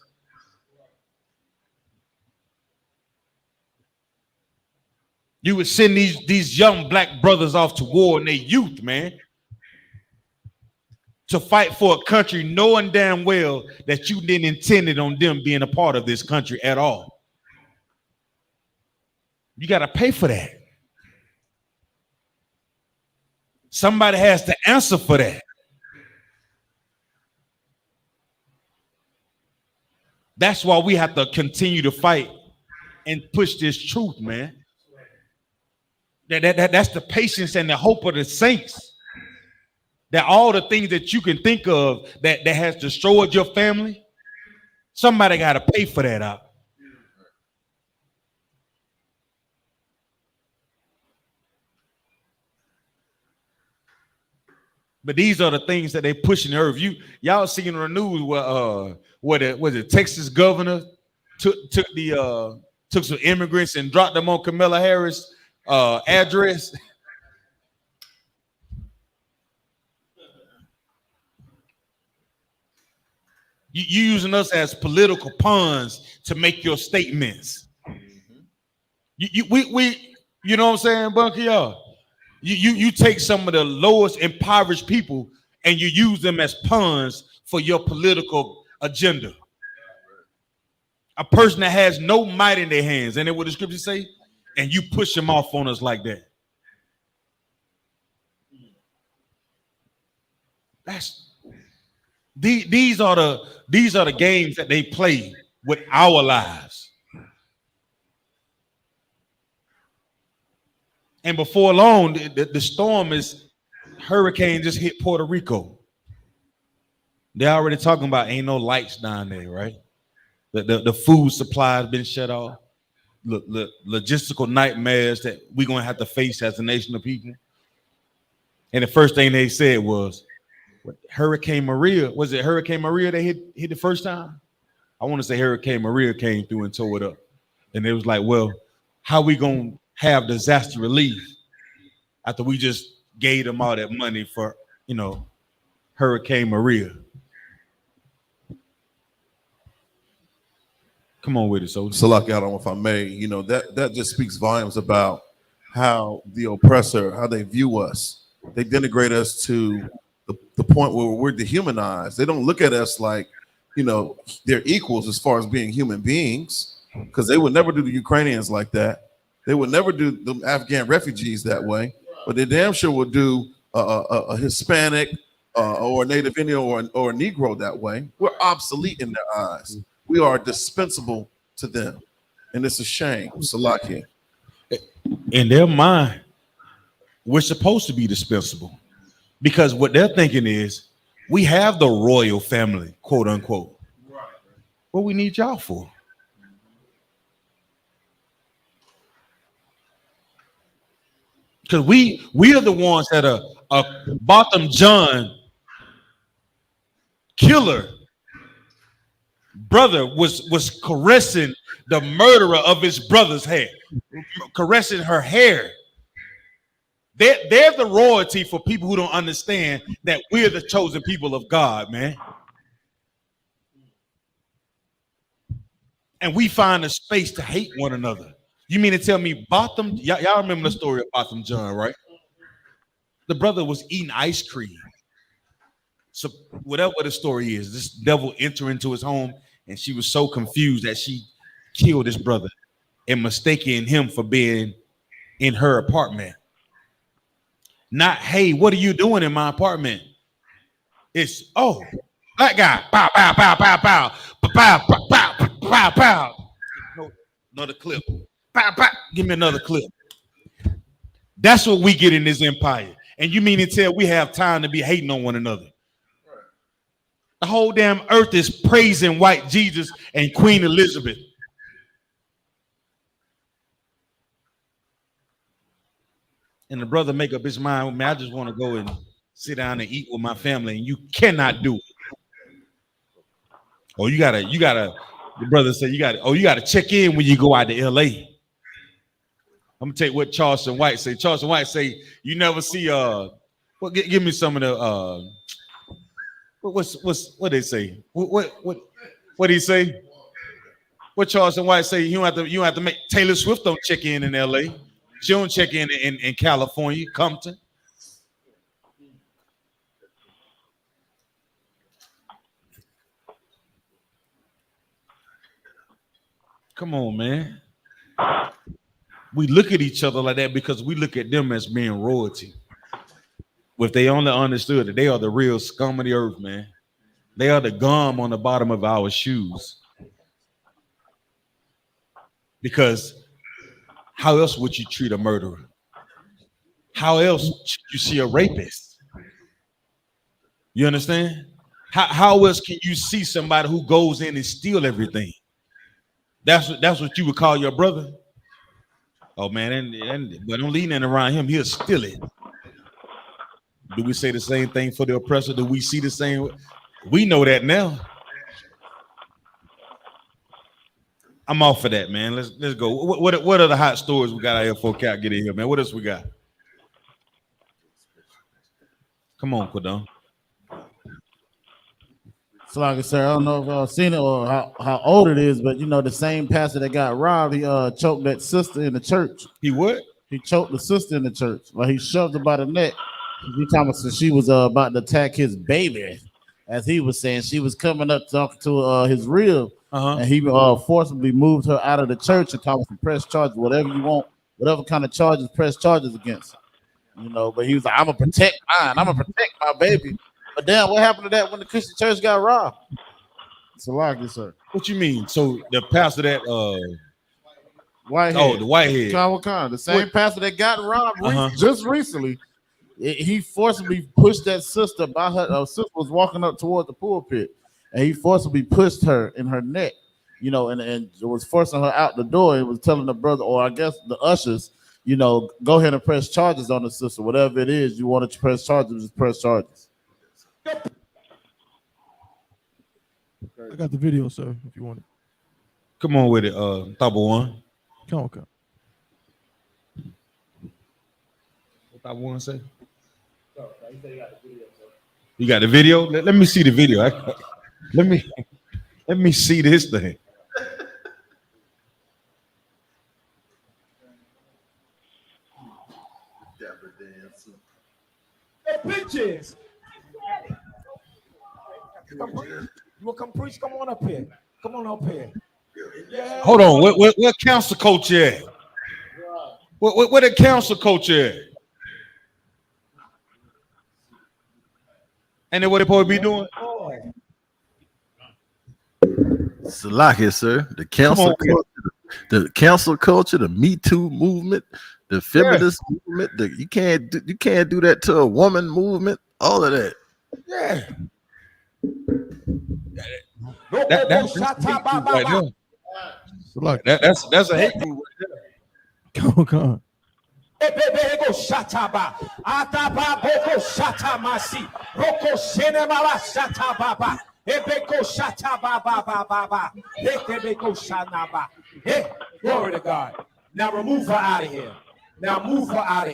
You would send these young black brothers off to war in their youth, man, to fight for a country knowing damn well that you didn't intend on them being a part of this country at all. You got to pay for that. Somebody has to answer for that. That's why we have to continue to fight and push this truth, man. That's the patience and the hope of the saints. That all the things that you can think of that has destroyed your family, somebody got to pay for that out. But these are the things that they push in the earth. Y'all seen on the news where the Texas governor took some immigrants and dropped them on Kamala Harris' address. You using us as political pawns to make your statements. You know what I'm saying, Bunky? You take some of the lowest impoverished people and you use them as pawns for your political agenda. A person that has no might in their hands, and then what the scripture say, and you push them off on us like that. These are the games that they play with our lives. And before long, the storm hurricane just hit Puerto Rico. They're already talking about ain't no lights down there, right? The food supply has been shut off. Logistical nightmares that we're going to have to face as a nation of people. And the first thing they said was, Hurricane Maria, was it Hurricane Maria that hit the first time? I want to say Hurricane Maria came through and tore it up. And it was like, well, how we going to have disaster relief after we just gave them all that money for, Hurricane Maria? Come on with it, soldier. Salaki, I don't know if I may, that just speaks volumes about how the oppressor, how they view us. They denigrate us to the point where we're dehumanized. They don't look at us like, they're equals as far as being human beings, because they would never do the Ukrainians like that. They would never do the Afghan refugees that way, but they damn sure would do a Hispanic or a Native Indian or a Negro that way. We're obsolete in their eyes. We are dispensable to them, and it's a shame. Salaki. In their mind, we're supposed to be dispensable, because what they're thinking is we have the royal family, quote unquote. What we need y'all for? Because we are the ones that are Bottom John killer brother was caressing the murderer of his brother's hair, caressing her hair. They're the royalty for people who don't understand that we're the chosen people of God, man. and we find a space to hate one another. You mean to tell me Botham? Y'all remember the story of Botham John, right? The brother was eating ice cream. So whatever the story is, this devil entered into his home, and she was so confused that she killed his brother and mistaking him for being in her apartment. Not, hey, what are you doing in my apartment? It's, oh, that guy. Pow, pow, pow, pow, pow. Pow, pow, pow, pow, pow. No, another clip. Pow, pow. Give me another clip. That's what we get in this empire. And you mean to tell we have time to be hating on one another? The whole damn earth is praising white Jesus and Queen Elizabeth. And the brother make up his mind, man, I just want to go and sit down and eat with my family, and you cannot do it. Oh, you gotta, the brother said you gotta check in when you go out to LA. I'm gonna take what Charleston White say. Charleston White say you never see give me some of the what they say? What he say? What Charleston White say? You don't have to make Taylor Swift don't check in LA. She don't check in California, Compton. Come on, man. We look at each other like that because we look at them as being royalty. If they only understood that they are the real scum of the earth, man. They are the gum on the bottom of our shoes. Because how else would you treat a murderer? How else should you see a rapist? You understand? How else can you see somebody who goes in and steal everything? That's what you would call your brother. Oh man, but don't lean in around him. He'll steal it. Do we say the same thing for the oppressor? Do we see the same? We know that now. I'm off for that, man. Let's go. What are the hot stories we got out here for Cat get in here, man? What else we got? Come on, Quadon. So like I said, I don't know if y'all seen it or how old it is, but you know, the same pastor that got robbed, he choked that sister in the church. He what? He choked the sister in the church. Like he shoved her by the neck. He talking about she was about to attack his baby, as he was saying. She was coming up talking to his rib, and he forcibly moved her out of the church and talking to press charges, whatever you want, whatever kind of charges, press charges against her. You know, but he was like, I'm gonna protect mine, I'm gonna protect my baby. But damn, what happened to that when the Christian church got robbed? It's a lot, sir. What you mean? So the pastor that Whitehead. Oh, the Whitehead. The same pastor that got robbed just recently. He forcibly pushed that sister by her sister was walking up toward the pulpit, and he forcibly pushed her in her neck, you know, and it was forcing her out the door. It was telling the brother, or I guess the ushers, you know, go ahead and press charges on the sister. Whatever it is you want to press charges, just press charges. I got the video, sir, if you want it. Come on with it, Thabo One. Come on. What Thabo One say? You got the video? Let me see the video. Let me see this thing. Bitches. You will come preach? Come on up here. Come on up here. Yeah. Hold on. What council coach at? What the council coach at? And then what they supposed to be doing? Salaki, sir. The council culture, the Me Too movement, the feminist movement. You can't do that to a woman movement. All of that. Yeah. That's a hate group right there. Come on. Hey, glory to God. Now remove her out of here. Move her out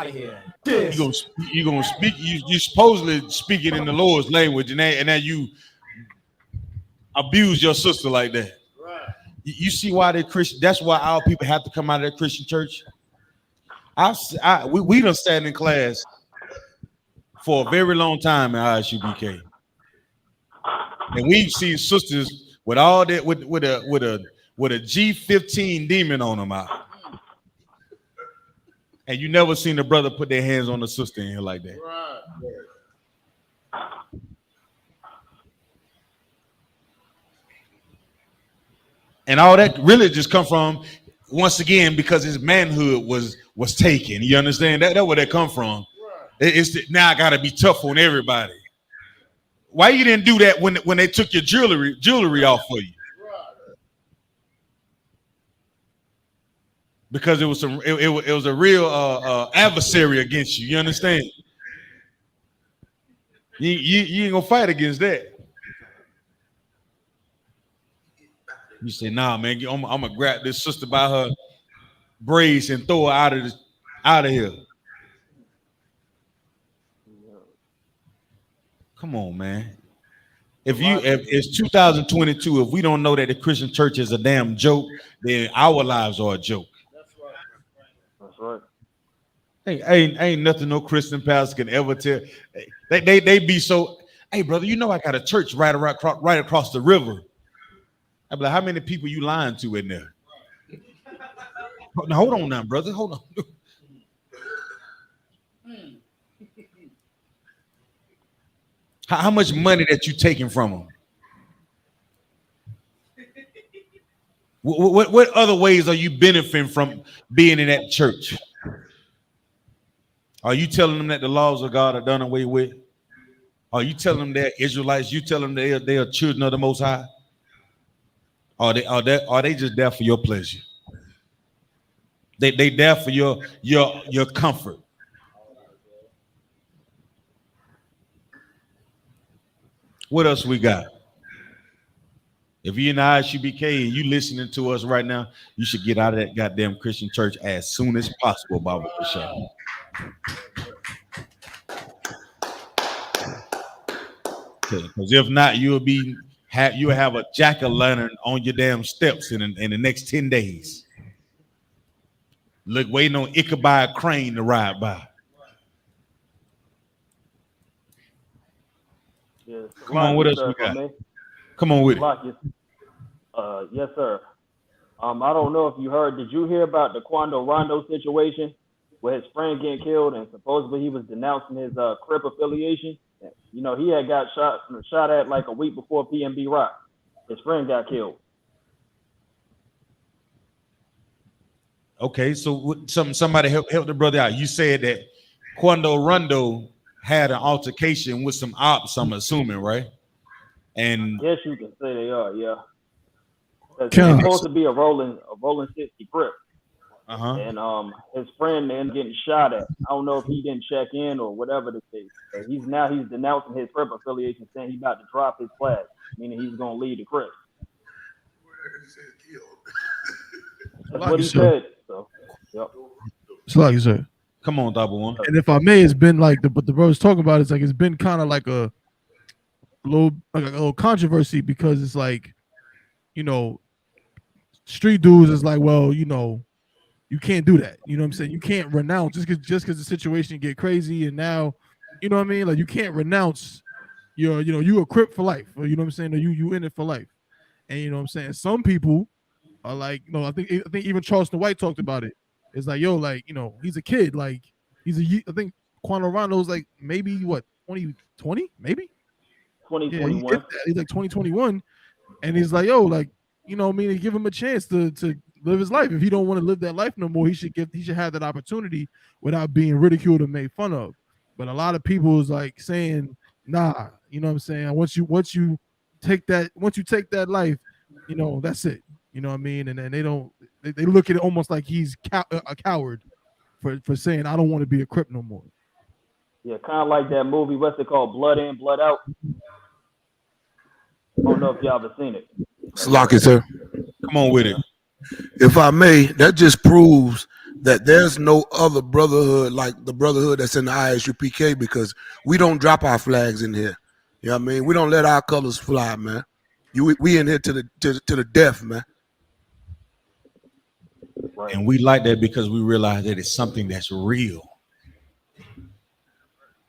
of here. You gonna speak? You supposedly speaking in the Lord's language, and now you abuse your sister like that. Right. You see why they Christian? That's why our people have to come out of that Christian church. We done sat in class for a very long time in I.S.U.P.K. And we've seen sisters with all that with a G15 demon on them out. And you never seen a brother put their hands on a sister in here like that. Right. And all that really just come from, once again, because his manhood was taken. You understand? That's where that come from. Right. Now I gotta be tough on everybody. Why you didn't do that when they took your jewelry off for you? Right. Because it was a real adversary against you. You understand? You ain't gonna fight against that. You say, nah, man, I'm gonna grab this sister by her braids and throw her out of here. Come on, man. If it's 2022, if we don't know that the Christian church is a damn joke, then our lives are a joke. That's right. Ain't nothing no Christian pastor can ever tell. They be so, hey, brother, you know I got a church right across the river. I'm like, how many people you lying to in there? Now, hold on now, brother. Hold on. How much money that you taking from them? What other ways are you benefiting from being in that church? Are you telling them that the laws of God are done away with? Are you telling them they're Israelites? You telling them they are children of the Most High? Are they just there for your pleasure? They there for your comfort. What else we got? If you're in the I.S.U.P.K. and you listening to us right now, you should get out of that goddamn Christian church as soon as possible, Baba Bashar. Because if not, you'll have a jack-o'-lantern on your damn steps in the next 10 days. Look, waiting on Ichabod Crane to ride by. Yes. Come on, what else we got? Come on with it. Yes, sir. I don't know if you heard. Did you hear about the Quando Rondo situation where his friend getting killed and supposedly he was denouncing his Crip affiliation? You know, he had got shot at like a week before PNB Rock. His friend got killed. Okay, so somebody help the brother out. You said that Quando Rondo had an altercation with some ops, I'm assuming, right? And yes, you can say they are, yeah. He's supposed to be a rolling 60 Crip. And his friend ended up getting shot at. I don't know if he didn't check in or whatever the case. But he's denouncing his Crip affiliation, saying he's about to drop his flag, meaning he's gonna lead the Crip. That's what he said. So, yep. It's like you said. Come on, double one. And if I may, it's been like what the bro's talking about. It's like it's been kind of like a little controversy because it's like, you know, street dudes is like, well, you know, you can't do that. You know what I'm saying? You can't renounce just because the situation get crazy and now, you know what I mean? Like you can't renounce you a Crip for life. Or, you know what I'm saying? Or you in it for life. And you know what I'm saying? Some people are like, you know, I think even Charleston White talked about it. It's like, yo, like, you know, he's a kid. Like I think Quando Rondo's like maybe what, 2020, maybe? 2021. Yeah, he's like 2021. And he's like, yo, like, you know what I mean? Give him a chance to live his life. If he don't want to live that life no more, he should have that opportunity without being ridiculed and made fun of. But a lot of people is like saying, nah, you know what I'm saying? Once you take that life, you know, that's it. You know what I mean? And then they look at it almost like he's a coward for saying, I don't want to be a Crip no more. Yeah, kind of like that movie, what's it called? Blood In, Blood Out. I don't know if y'all ever seen it. Slocky, sir. Come on with it. If I may, that just proves that there's no other brotherhood like the brotherhood that's in the I.S.U.P.K. because we don't drop our flags in here. You know what I mean? We don't let our colors fly, man. We in here to the death, man. Right. And we like that because we realize that it's something that's real.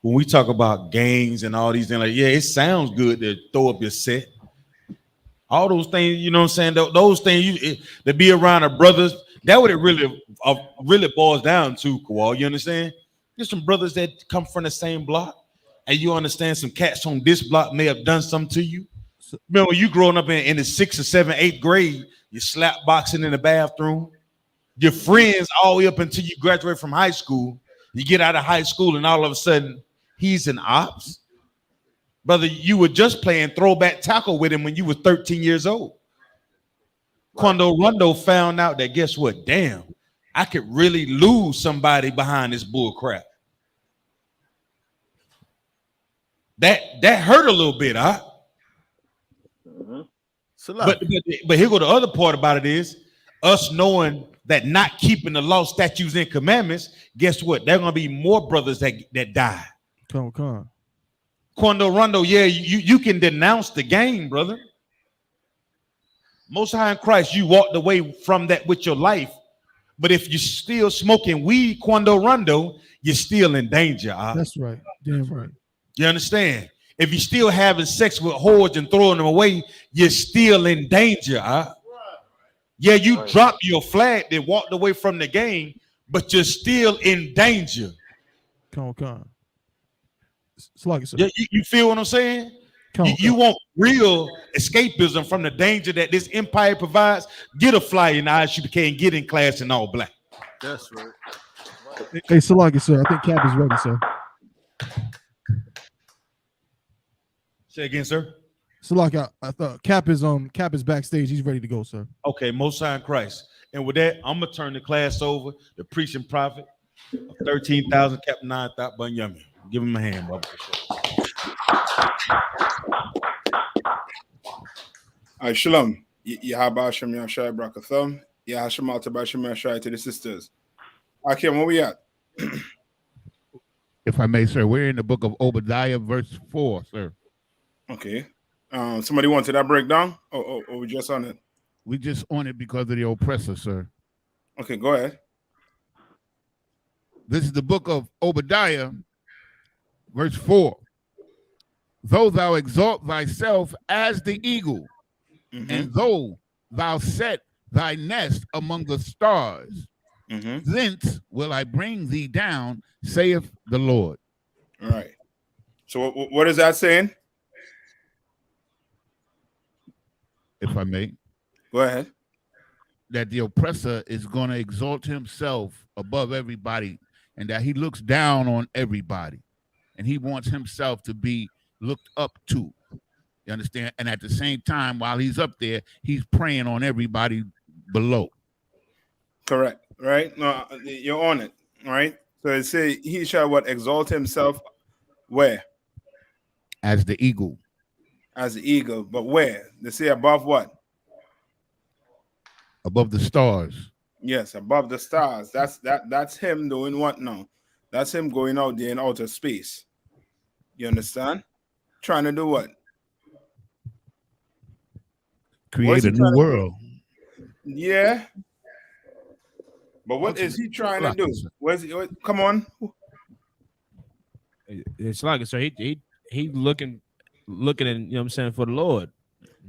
When we talk about gangs and all these things, like, yeah, it sounds good to throw up your set. All those things, you know what I'm saying? Those things, to be around our brothers, that what it really boils down to, Kawal. You understand? There's some brothers that come from the same block, and you understand some cats on this block may have done something to you. Remember, you growing up in the 6th or 7th, 8th grade, you slap boxing in the bathroom. Your friends all the way up until you graduate from high school. You get out of high school, and all of a sudden, he's an ops. Brother, you were just playing throwback tackle with him when you were 13 years old. Quando Rondo found out that, guess what? Damn, I could really lose somebody behind this bull crap. That hurt a little bit, huh? But here go the other part about it is us knowing that not keeping the law, statutes, and commandments, guess what? There are gonna be more brothers that die. Come on. Quando Rondo, yeah, you can denounce the game, brother. Most High in Christ, you walked away from that with your life. But if you're still smoking weed, Quando Rondo, you're still in danger. That's right. Damn right. You understand? If you're still having sex with whores and throwing them away, you're still in danger. Yeah, you dropped your flag that walked away from the game, but you're still in danger. Come on. It's like Yeah, you feel what I'm saying? You want real escapism from the danger that this empire provides? Get a flyer in the I.S.U.P.K and get in class in all black. That's right. Hey, Salaki, sir. I think Cap is ready, sir. Say again, sir. Salaki, I thought Cap is backstage. He's ready to go, sir. Okay, Most High in Christ. And with that, I'm gonna turn the class over to preaching prophet of 13,000 Captain 9,000 Bunyami. Give him a hand, brother. All right, shalom. Yahaba Shem Yashai Brakatham. Yahashim Altabashim Yashai to the sisters. Akim, where we at? If I may, sir, we're in the book of Obadiah, verse 4, sir. Okay. Somebody wanted that breakdown? Or we just on it? We just on it because of the oppressor, sir. Okay, go ahead. This is the book of Obadiah, verse 4. Though thou exalt thyself as the eagle, and though thou set thy nest among the stars, thence will I bring thee down, saith the Lord. All right. So what is that saying? If I may. Go ahead. That the oppressor is going to exalt himself above everybody, and that he looks down on everybody, and he wants himself to be looked up to. You understand? And at the same time, while he's up there, he's preying on everybody below. Correct. Right? No, you're on it. All right. So it say he shall what? Exalt himself where? As the eagle. As the eagle. But where? They say above what? Above the stars. Yes, above the stars. That's him doing what now? That's him going out there in outer space. You understand? Trying to do what? Create a new world. Yeah. But what is he trying to do? Come on. It's like so he looking in, you know what I'm saying, for the Lord.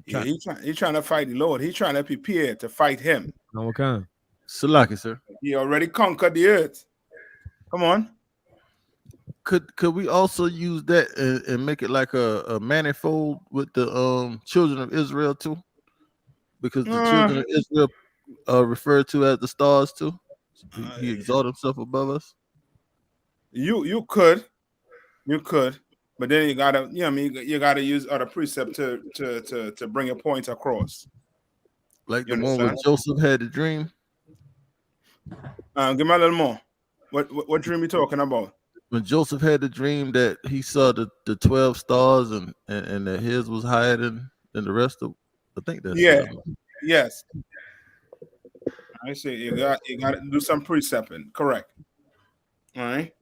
Yeah, he's trying to fight the Lord. He's trying to prepare to fight him. No kind. Salaki, sir. He already conquered the earth. Come on. Could we also use that and make it like a manifold with the children of Israel too? Because the children of Israel are referred to as the stars too. He exalted himself above us. You could, but then you gotta, you gotta use other precept to bring a point across. Like the one where Joseph had the dream. Give me a little more. What dream you talking about? When Joseph had the dream that he saw the 12 stars and that his was higher than the rest of, I think that's yes. I say you got to do some precepting, correct? All right.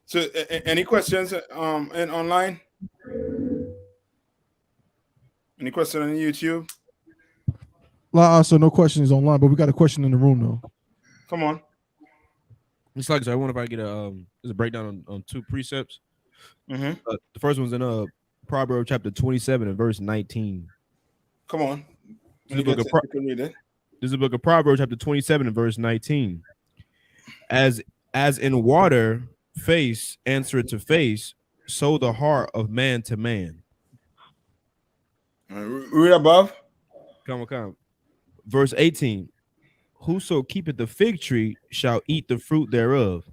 So, any questions and online? Any question on YouTube? So no questions online, but we got a question in the room though. Come on. It's like, so I wonder if I get there's a breakdown on two precepts. Mm-hmm. The first one's in Proverbs chapter 27 and verse 19. Come on. This is the book of Proverbs chapter 27 and verse 19. As in water face answer to face, so the heart of man to man. Read above. Come. Verse 18. Whoso keepeth the fig tree shall eat the fruit thereof.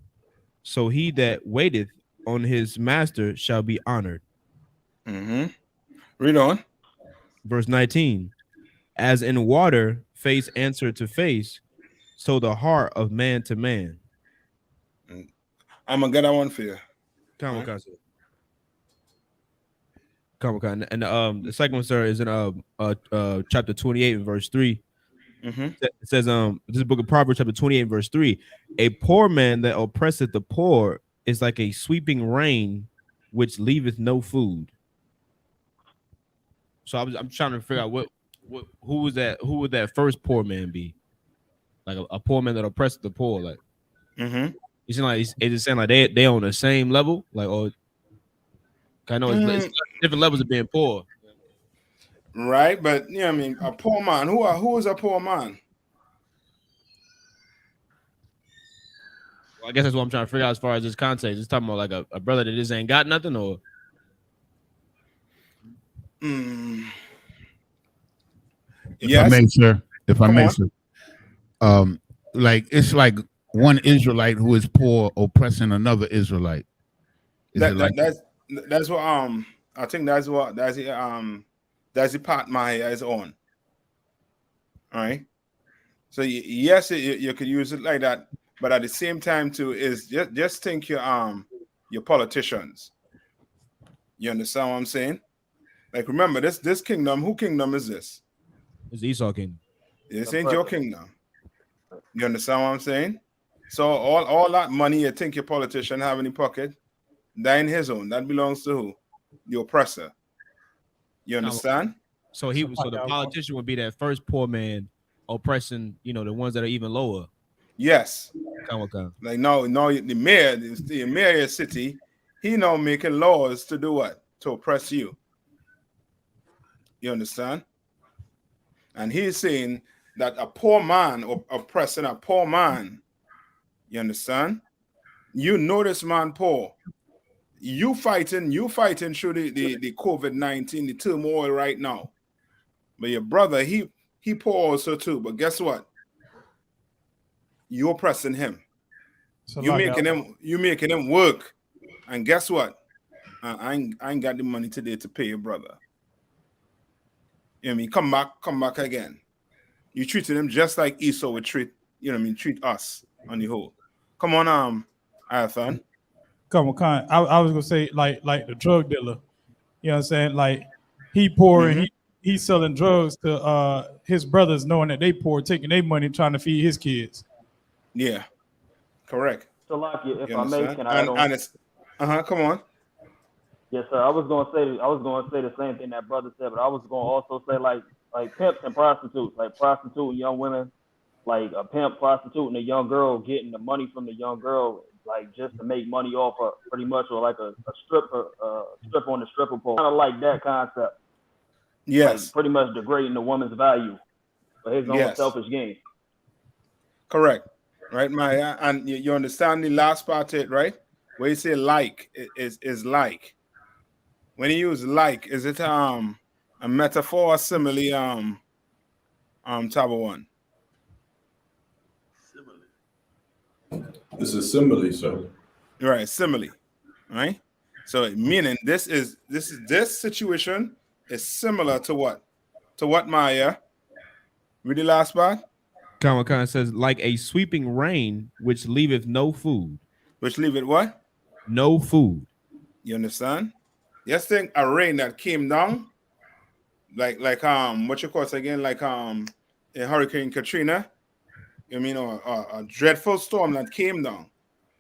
So he that waiteth on his master shall be honored. Mm-hmm. Read on. Verse 19. As in water face answer to face, so the heart of man to man. I'm gonna get that one for you. Come. And the second one, sir, is in chapter 28 and verse 3. Mm-hmm. It says, this is the book of Proverbs chapter 28 and verse 3. A poor man that oppresseth the poor is like a sweeping rain which leaveth no food. So I'm trying to figure out who was that? Who would that first poor man be? Like a poor man that oppressed the poor, like. Mm-hmm. You seem like it's saying like they on the same level, like, or I know it's different levels of being poor. Right, but yeah, I mean, a poor man. Who is a poor man? Well, I guess that's what I'm trying to figure out as far as this context. It's talking about like a brother that just ain't got nothing, or. If I may, sir. Like it's like one Israelite who is poor oppressing another Israelite. That's what I think that's the part Maya is on. All right. So yes, you could use it like that, but at the same time too is just think your politicians. You understand what I'm saying? Like remember this kingdom. Who kingdom is this? It's Esau kingdom. This ain't your kingdom. You understand what I'm saying? So all that money you think your politician have in the pocket, that ain't his own. That belongs to who? The oppressor. You understand? So the politician would be that first poor man oppressing, the ones that are even lower. Yes. Okay. Like no, the mayor of the city, he now making laws to do what? To oppress you. You understand? And he's saying that a poor man oppressing a poor man. You understand? You know this man poor. You fighting through the COVID-19, the turmoil right now. But your brother, he poor also too. But guess what? You're oppressing him. So you making him work. And guess what? I ain't got the money today to pay your brother. You know what I mean? Come back again. You treated him just like Esau would treat, treat us on the whole. Come on, Athan. Come on, I was gonna say like the drug dealer. You know what I'm saying? Like he poor and he's selling drugs to his brothers, knowing that they poor, taking their money, trying to feed his kids. Yeah, correct. So, like, if I may, can I add on? Come on. Yes, sir. I was gonna say the same thing that brother said, but I was gonna also say like pimps and prostitutes, like prostituting young women, like a pimp prostituting a young girl, getting the money from the young girl, like just to make money off her, pretty much, or like a stripper on the stripper pole, kind of like that concept. Yes. Like pretty much degrading the woman's value for his own selfish gain. Correct. Right, Maya, and you understand the last part of it, right? Where you say like is like. When you use like, is it a metaphor or simile? Type of one. This is simile, sir. Right, simile. Right. So meaning this situation is similar to what? To what, Maya? Read the last part. Khan says, like a sweeping rain which leaveth no food. Which leaveth what? No food. You understand? Yes, think a rain that came down, like what you call it again, like a Hurricane Katrina. You mean a dreadful storm that came down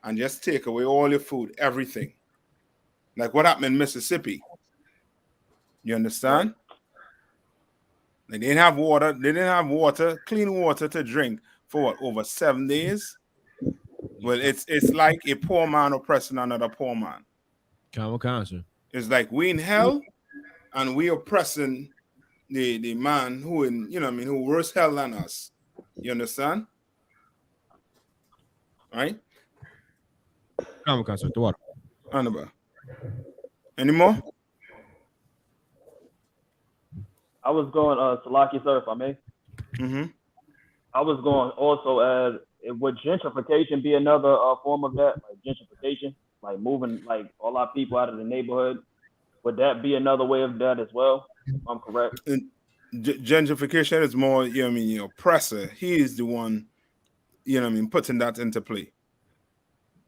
and just take away all your food, everything. Like what happened in Mississippi. You understand? Like they didn't have water. They didn't have water, clean water to drink for what, over 7 days. Well, it's like a poor man oppressing another poor man. It's like we in hell, and we oppressing the man who in who worse hell than us. You understand? Right? Annabelle. Any more? I was going, Salaki, sir, if I may. I was going also as, would gentrification be another form of that? Like gentrification, like moving like all our people out of the neighborhood. Would that be another way of that as well? If I'm correct. Gentrification is more, the oppressor. He is the one, putting that into play.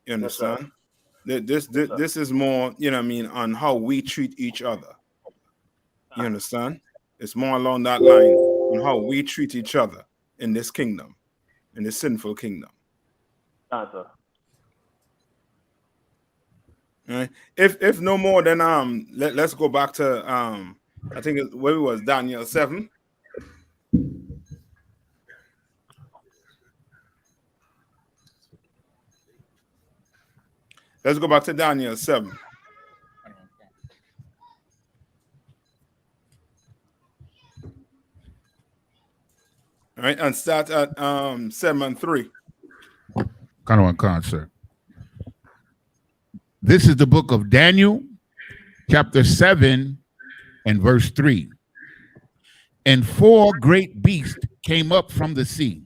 You understand? This is more, on how we treat each other. You understand? It's more along that line on how we treat each other in this kingdom, in this sinful kingdom. Sir. Right. If no more, then let's go back to I think where it was Daniel 7. Let's go back to Daniel 7. All right, and start at 7:3. Kind of on concert. This is the book of Daniel, chapter 7 and verse 3. And 4 great beasts came up from the sea,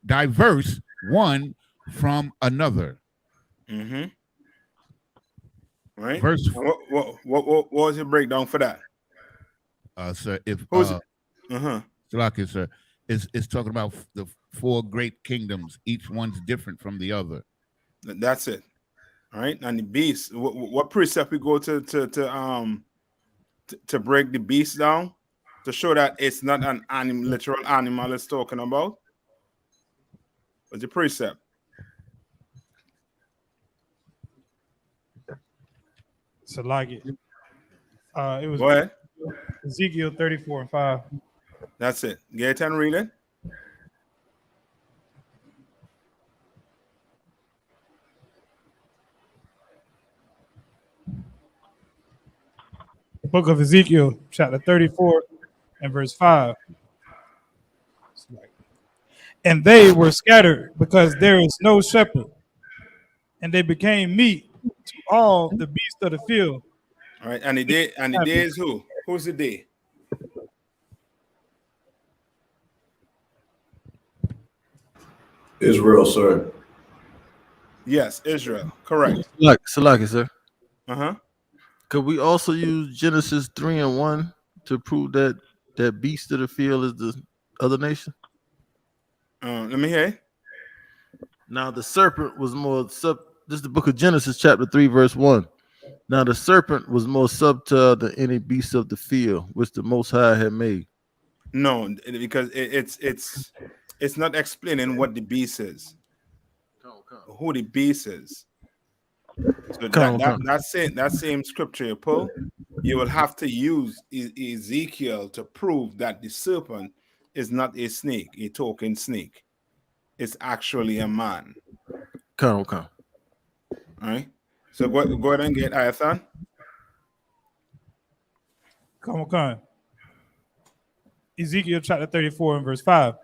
diverse one from another. Right. Verse. What was your breakdown for that? Sir, if Salaki, sir, it's talking about the 4 great kingdoms. Each one's different from the other. That's it. All right. And the beast. What precept we go to break the beast down to show that it's not an animal, literal animal it's talking about? What's the precept? So like it. It was Go ahead. Ezekiel 34:5. That's it. Get it and read it. Book of Ezekiel, chapter 34 and verse 5. And they were scattered because there is no shepherd, and they became meat to all the beasts of the field. All right, and the day is who? Who's the day? Israel, sir. Yes, Israel. Correct. Salaki, sir. Uh-huh. Could we also use Genesis 3:1 to prove that beast of the field is the other nation? Let me hear. Now the serpent was more this is the book of Genesis, chapter 3, verse 1. Now the serpent was more subtle than any beast of the field which the Most High had made. No, because it's not explaining what the beast is. Who the beast is. So that same scripture you pull, you will have to use Ezekiel to prove that the serpent is not a snake, a token snake. It's actually a man. All right. So go ahead and get Ayathan. Come on. Ezekiel chapter 34 and verse 5.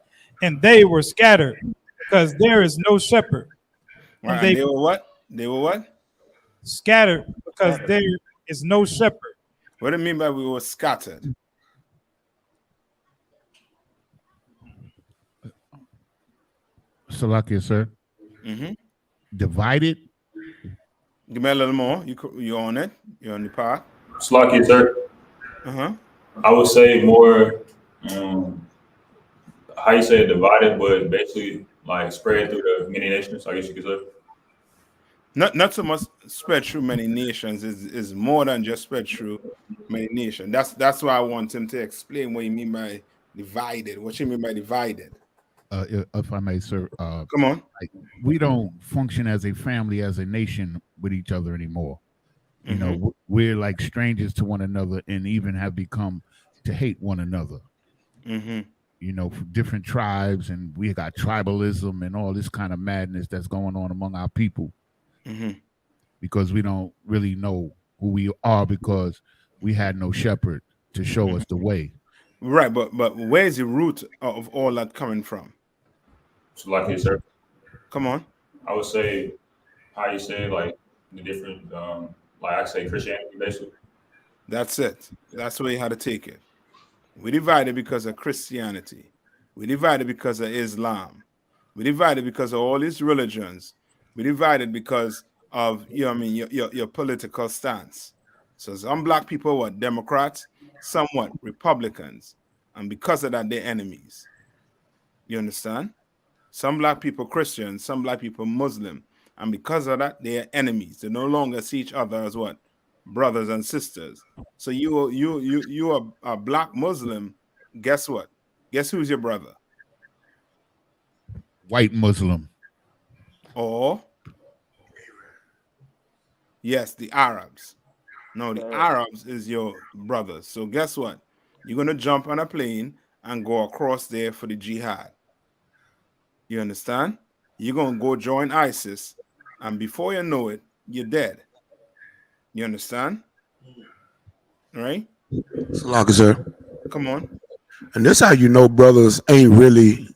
And they were scattered because there is no shepherd. Right, and they were what? They were what? Scattered because there is no shepherd. What do you mean by we were scattered? Salakia, sir. Divided. Give me a little more. You on it? You're on the part. Slacky, sir. I would say more. How you say it, divided, but basically like spread through the many nations. I guess you could say. Not so much spread through many nations. Is more than just spread through many nations. That's why I want him to explain what you mean by divided. What you mean by divided? If I may, sir. Come on. We don't function as a family, as a nation with each other anymore. You know, we're like strangers to one another and even have become to hate one another. You know, for different tribes, and we got tribalism and all this kind of madness that's going on among our people because we don't really know who we are because we had no shepherd to show us the way. Right, but where's the root of all that coming from? So like it, sir. Come on. I would say how you say like the different like I say Christianity basically. That's it. That's where you had to take it. We divided because of Christianity. We divided because of Islam. We divided because of all these religions. We divided because of your political stance. So some black people were Democrats, somewhat Republicans, and because of that, they're enemies. You understand? Some black people Christian, some black people Muslim, and because of that, they are enemies. They no longer see each other as what? Brothers and sisters. So you are a black Muslim. Guess what? Guess who's your brother? White Muslim. Or yes, the Arabs. No, the Arabs is your brothers. So guess what? You're gonna jump on a plane and go across there for the jihad. You understand? You're gonna go join ISIS, and before you know it, you're dead. You understand? Right? Salaka, sir. Come on. And this how you know brothers ain't really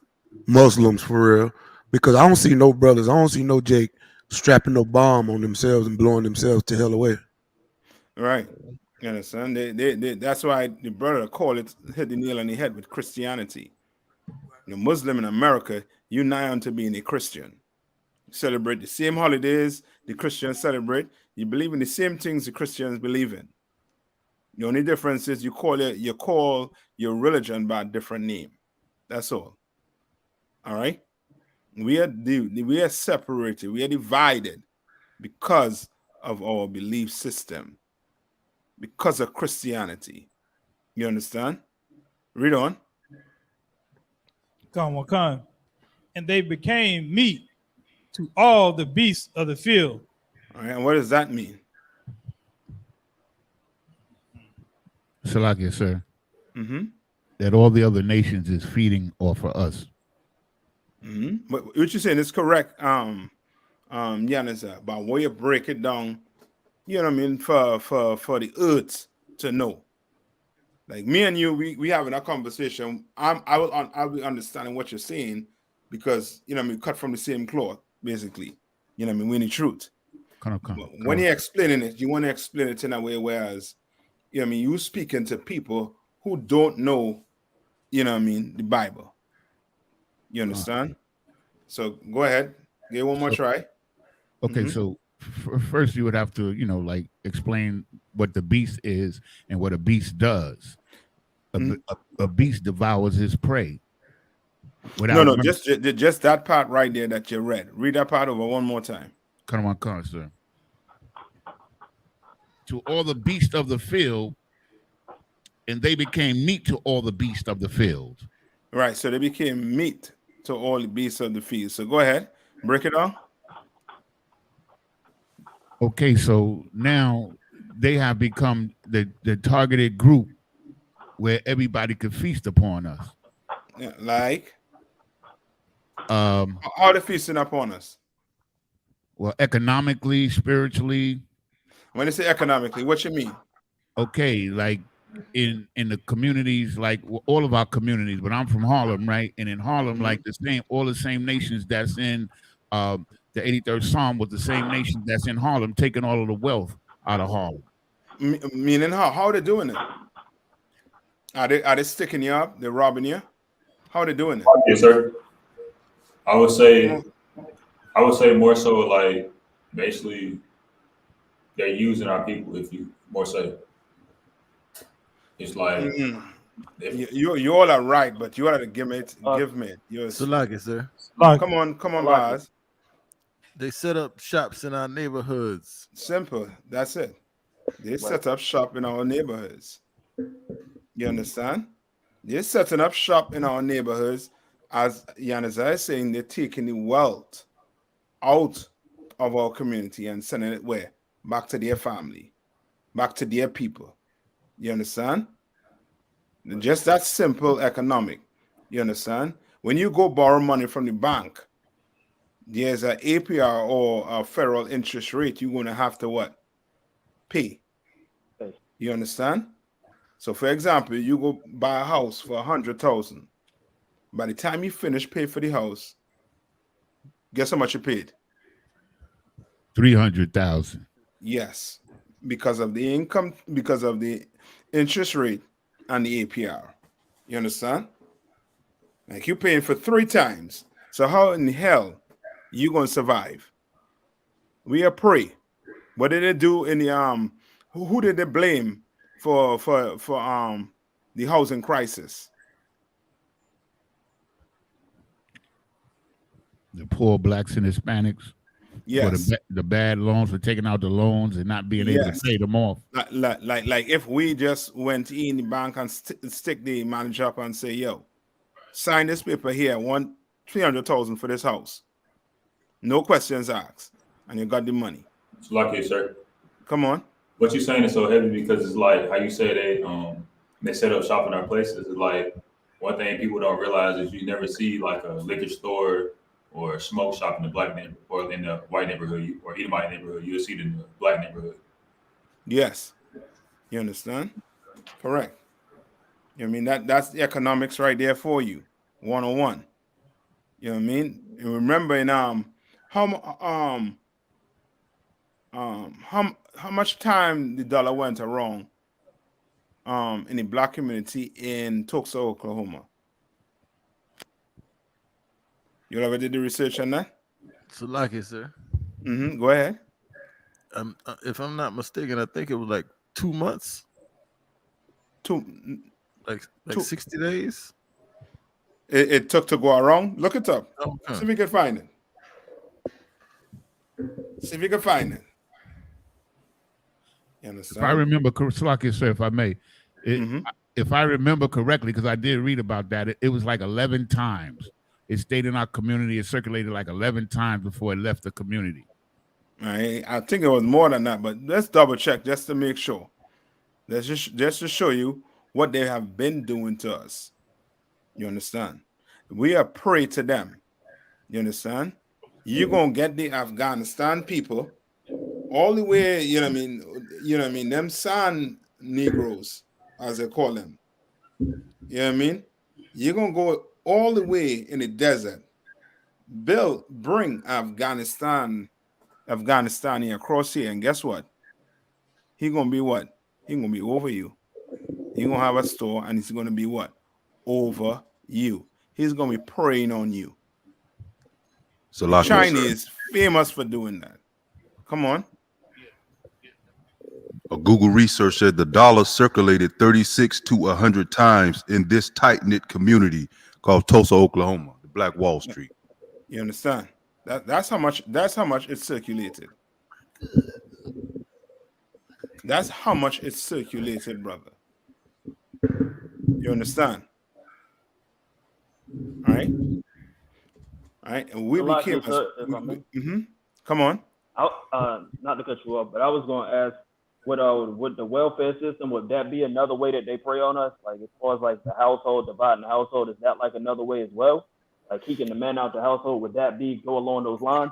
Muslims for real. Because I don't see no brothers, I don't see no Jake strapping no bomb on themselves and blowing themselves to hell away. Right. You understand? They that's why the brother call it hit the nail on the head with Christianity. The Muslim in America, you nigh unto being a Christian. Celebrate the same holidays the Christians celebrate. You believe in the same things the Christians believe in. The only difference is you call your religion by a different name. That's all. All right. We are separated. We are divided because of our belief system, because of Christianity. You understand? Read on. Come. And they became meat to all the beasts of the field. All right. And what does that mean? Salakia, sir. That all the other nations is feeding off of us. But what you're saying is correct, Yannis, but where you break it down, you know what I mean, for the earth to know. Like me and you, we having a conversation. I'll be understanding what you're saying because you know what I mean, cut from the same cloth, basically. You know what I mean, we need truth. When you're explaining it, you want to explain it in a way whereas you know what I mean, you speaking to people who don't know, you know what I mean, the Bible. You understand? So go ahead, give one more try. Okay, so first you would have to, you know, like explain what the beast is and what a beast does. A beast devours his prey. No, just that part right there that you read. Read that part over one more time. Come on, sir. To all the beasts of the field, and they became meat to all the beasts of the field. Right, so they became meat to all the beasts of the field. So go ahead, break it down. Okay, so now they have become the targeted group where everybody could feast upon us. Yeah, like how they feasting upon us? Well, economically, spiritually. When they say economically, what you mean? Okay, like in the communities, like all of our communities, but I'm from Harlem, right? And in Harlem, like all the same nations that's in the 83rd Psalm was the same nation that's in Harlem, taking all of the wealth out of Harlem. Meaning how? How are they doing it? Are they sticking you up? They're robbing you? How are they doing it? Yes, sir. I would say more so like basically they're using our people. If you more say, it's like you all are right, but you are to give me. Salaki, sir. Come on, Baz. They set up shops in our neighborhoods. Simple. That's it. They set up shop in our neighborhoods. You understand? They're setting up shop in our neighborhoods. As Yanazai is saying, they're taking the wealth out of our community and sending it where? Back to their family, back to their people. You understand? Just that simple economic. You understand? When you go borrow money from the bank, there's an APR or a federal interest rate you're going to have to what? Pay. You understand? So, for example, you go buy a house for 100,000. By the time you finish pay for the house, guess how much you paid? 300,000. Yes, because of the income, because of the interest rate and the APR. You understand? Like you're paying for 3 times. So how in hell you gonna survive? We are pray. What did they do in the who did they blame for the housing crisis? The poor blacks and Hispanics. Yes. For the bad loans, for taking out the loans and not being able to pay them off. Like if we just went in the bank and stick the manager up and say, yo, sign this paper here, 300,000 for this house. No questions asked. And you got the money. It's lucky, sir. Come on. What you're saying is so heavy because it's like how you say they set up shop in our places. It's like one thing people don't realize is you never see like a liquor store or a smoke shop in the black neighborhood or in the white neighborhood or Edomite neighborhood. You'll see it in the black neighborhood. Yes. You understand? Correct. You know what I mean? That's the economics right there for you. 101. You know what I mean? And remember in how much time the dollar went wrong in the black community in Tulsa, Oklahoma? You ever did the research on that? So like it, sir. Go ahead. If I'm not mistaken, I think it was like 2 months. Like 60 days. It took to go around. Look it up. Okay. See if you can find it. See if you can find it. You understand? If I remember, Salaki, sir, if I may, if I remember correctly, because I did read about that, it was like 11 times. It stayed in our community. It circulated like 11 times before it left the community. I think it was more than that, but let's double check just to make sure. That's just to show you what they have been doing to us. You understand? We are prey to them. You understand? You're gonna get the Afghanistan people all the way, you know what I mean, them San Negroes, as they call them. You know what I mean? You're gonna go all the way in the desert, bring Afghanistani across here, and guess what? He gonna be what? He gonna be over you. He gonna have a store, and he's gonna be what? Over you. He's gonna be preying on you. So the Chinese famous for doing that. Come on. A Google research said the dollar circulated 36 to 100 times in this tight-knit community called Tulsa, Oklahoma, the Black Wall Street. You understand? That's how much it circulated. That's how much it circulated, brother. You understand? All right. All right. And we became Come on. Not to cut you off, but I was going to ask, would the welfare system, would that be another way that they prey on us? Like as far as like the household, dividing the household, is that like another way as well? Like kicking the man out the household, would that go along those lines?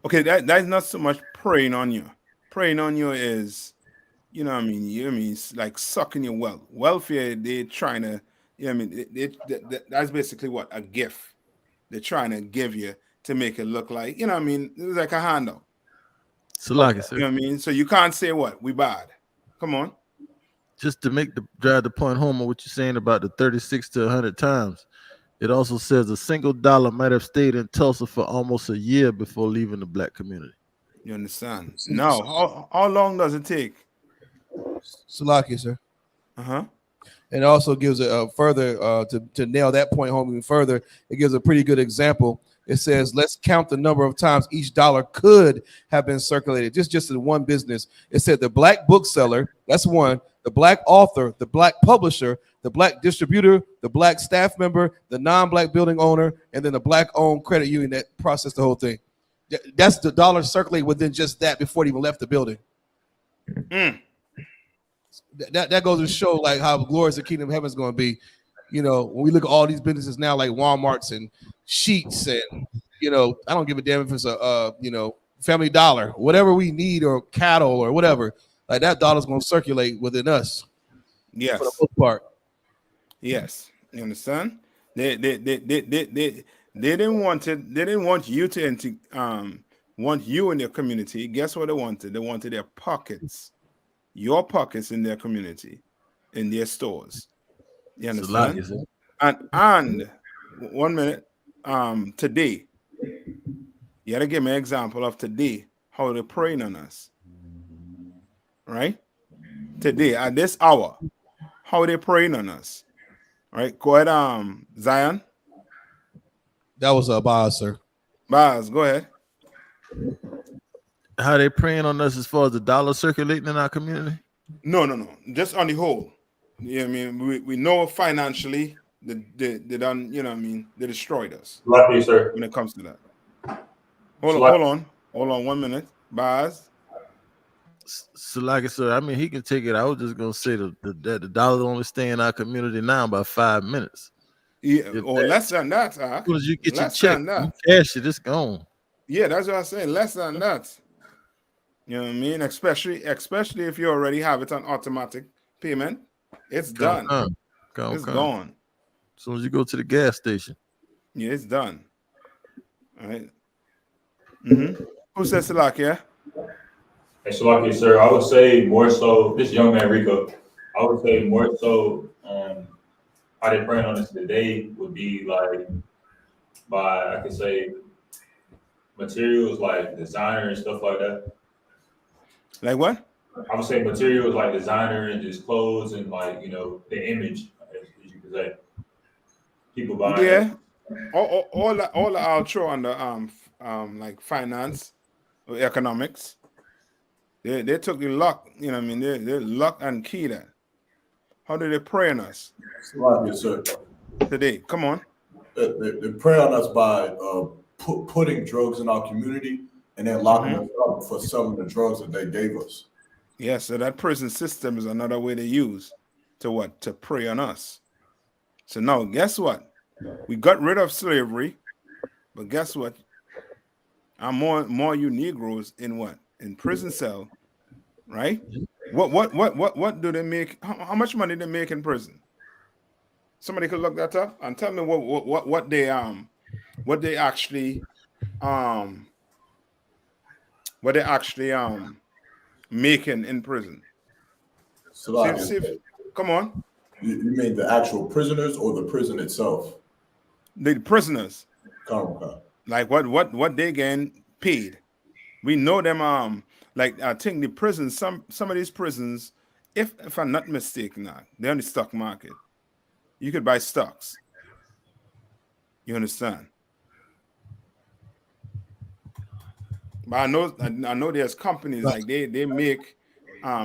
Okay, that's not so much preying on you. Preying on you is, you know what I mean? You know what I mean? It's like sucking your wealth. Welfare, they're trying to, you know what I mean? That's basically what? A gift. They're trying to give you to make it look like, you know what I mean? It's like a handout. So like you know what I mean? So you can't say what? We bad. Come on. Just to drive the point home on what you're saying about the 36 to 100 times. It also says a single dollar might have stayed in Tulsa for almost a year before leaving the black community. You understand? Now, how long does it take? Salaki, sir. Uh-huh. And it also gives a further to nail that point home even further. It gives a pretty good example. It says, let's count the number of times each dollar could have been circulated. Just in one business. It said the black bookseller, that's one, the black author, the black publisher, the black distributor, the black staff member, the non-black building owner, and then the black-owned credit union that processed the whole thing. That's the dollar circulating within just that before it even left the building. that goes to show like how glorious the kingdom of heaven is going to be. You know, when we look at all these businesses now, like Walmart's and Sheets, and I don't give a damn if it's a Family Dollar, whatever we need, or cattle or whatever, like that dollar's going to circulate within us. Yes, for the most part. Yes, you understand? They didn't want it. They didn't want you to want you in their community. Guess what they wanted? They wanted their pockets, your pockets in their community, in their stores. You understand? And 1 minute. Today, you gotta give me an example of today how they're praying on us. Right? Today at this hour, how they praying on us. All right, go ahead, Zion. That was a Boz, sir. Boz, go ahead. How they praying on us as far as the dollar circulating in our community? No. Just on the whole. Yeah, I mean, we know financially they done, they destroyed us. Lucky, sir. When it comes to that. Hold on 1 minute. Boz. So like I said, I mean, he can take it. I was just gonna say that the dollar only stay in our community now about 5 minutes. Yeah, or less than that. As soon as you get Less your check, than that. you cash it, it's gone. Yeah, that's what I'm saying. Less than that. You know what I mean? Especially if you already have it on automatic payment, it's done. It's gone. As soon as you go to the gas station. Yeah, it's done. All right. Mm-hmm. Who says Salak, yeah? Hey, Shalaki, sir, I would say more so, this young man Rico, I would say more so how they praying on us today would be like by, I could say, materials like designer and stuff like that. Like what? I would say materials like designer and just clothes and like, the image, as you could say. People buying it. All the outro on the like finance or economics. They took the luck, they luck and key that. How did they prey on us? Yes, sir. Today, come on. They prey on us by putting drugs in our community and then locking us up for some of the drugs that they gave us. Yeah, so that prison system is another way they use to prey on us. So now, guess what? We got rid of slavery, but guess what? And more you Negroes in what? In prison cell, right? What do they make? How much money they make in prison? Somebody could look that up and tell me what they actually making in prison. So come on. You mean the actual prisoners or the prison itself? The prisoners. Okay. Like what they getting paid. We know them like I think the prisons, some of these prisons, if I'm not mistaken, they're on the stock market. You could buy stocks. You understand? But I know there's companies like they make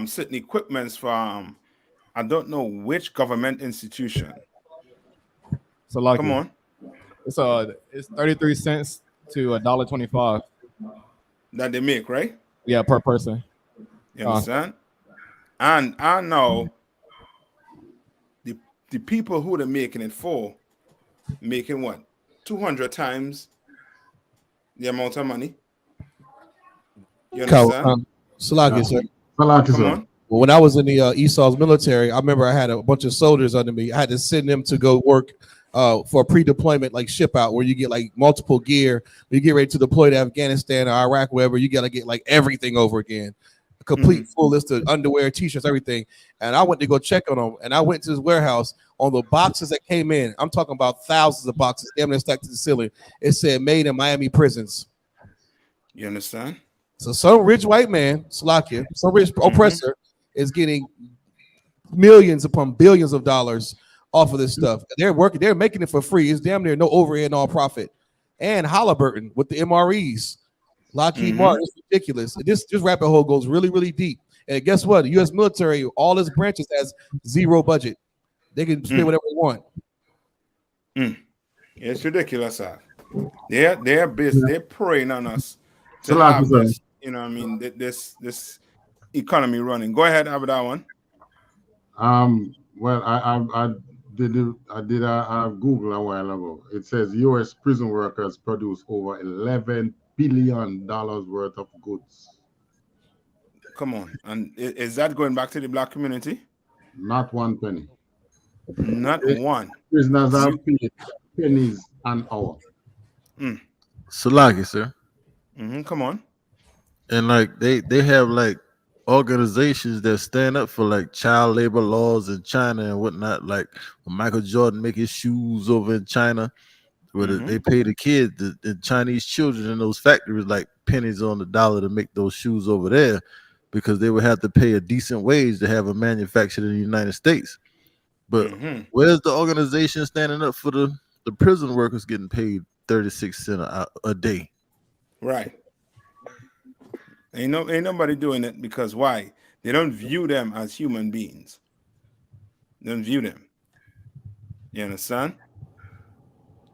certain equipments for I don't know which government institution. So like come on. It's 33 cents to $1.25 that they make, right? Yeah, per person. You understand? And I know the people who they're making it for, making what? 200 times the amount of money. You understand? Salaki, sir. Come on. Well, when I was in the Esau's military, I remember I had a bunch of soldiers under me. I had to send them to go work for pre-deployment, like ship out, where you get like multiple gear. When you get ready to deploy to Afghanistan or Iraq, wherever, you got to get like everything over again. A complete full list of underwear, t-shirts, everything. And I went to go check on them. And I went to this warehouse. On the boxes that came in, I'm talking about thousands of boxes, damn near stacked to the ceiling. It said made in Miami prisons. You understand? So some rich white man, Slovakia, some rich oppressor is getting millions upon billions of dollars off of this stuff. They're making it for free. It's damn near no overhead, no profit. And Halliburton with the MREs, Lockheed Martin, it's ridiculous. This rabbit hole goes really, really deep. And guess what? The U.S. military, all its branches has zero budget. They can spend whatever they want. It's ridiculous, sir. They're busy. They're preying on us to have this, this economy running. Go ahead, have that one. Well, I did a Google a while ago. It says U.S. prison workers produce over $11 billion worth of goods. Come on. And is that going back to the black community? Not one penny. Not one. Prisoners are paid pennies an hour. Salaki, sir. Come on. And like they have like organizations that stand up for like child labor laws in China and whatnot. Like when Michael Jordan make his shoes over in China, where they pay the kids, the Chinese children in those factories, like pennies on the dollar to make those shoes over there, because they would have to pay a decent wage to have a manufactured in the United States. But where's the organization standing up for the prison workers getting paid 36 cents a day? Right. Ain't nobody doing it because why? They don't view them as human beings. They don't view them. You understand?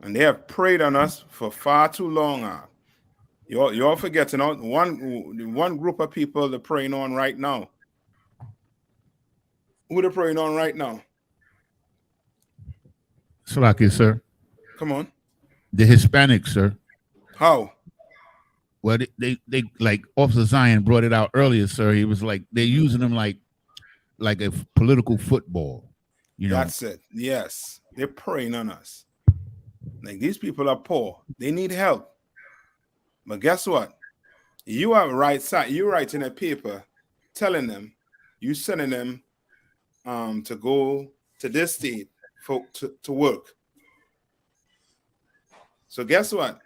And they have preyed on us for far too long. You're forgetting one group of people they're preying on right now. Who they're preying on right now? Salaki, sir. Come on. The Hispanics, sir. How? Well, they like Officer Zion brought it out earlier, sir. He was like they're using them like a political football. You know. That's it. Yes, they're preying on us. Like these people are poor. They need help. But guess what? You are right side. You're writing a paper telling them, you sending them to go to this state to work. So guess what?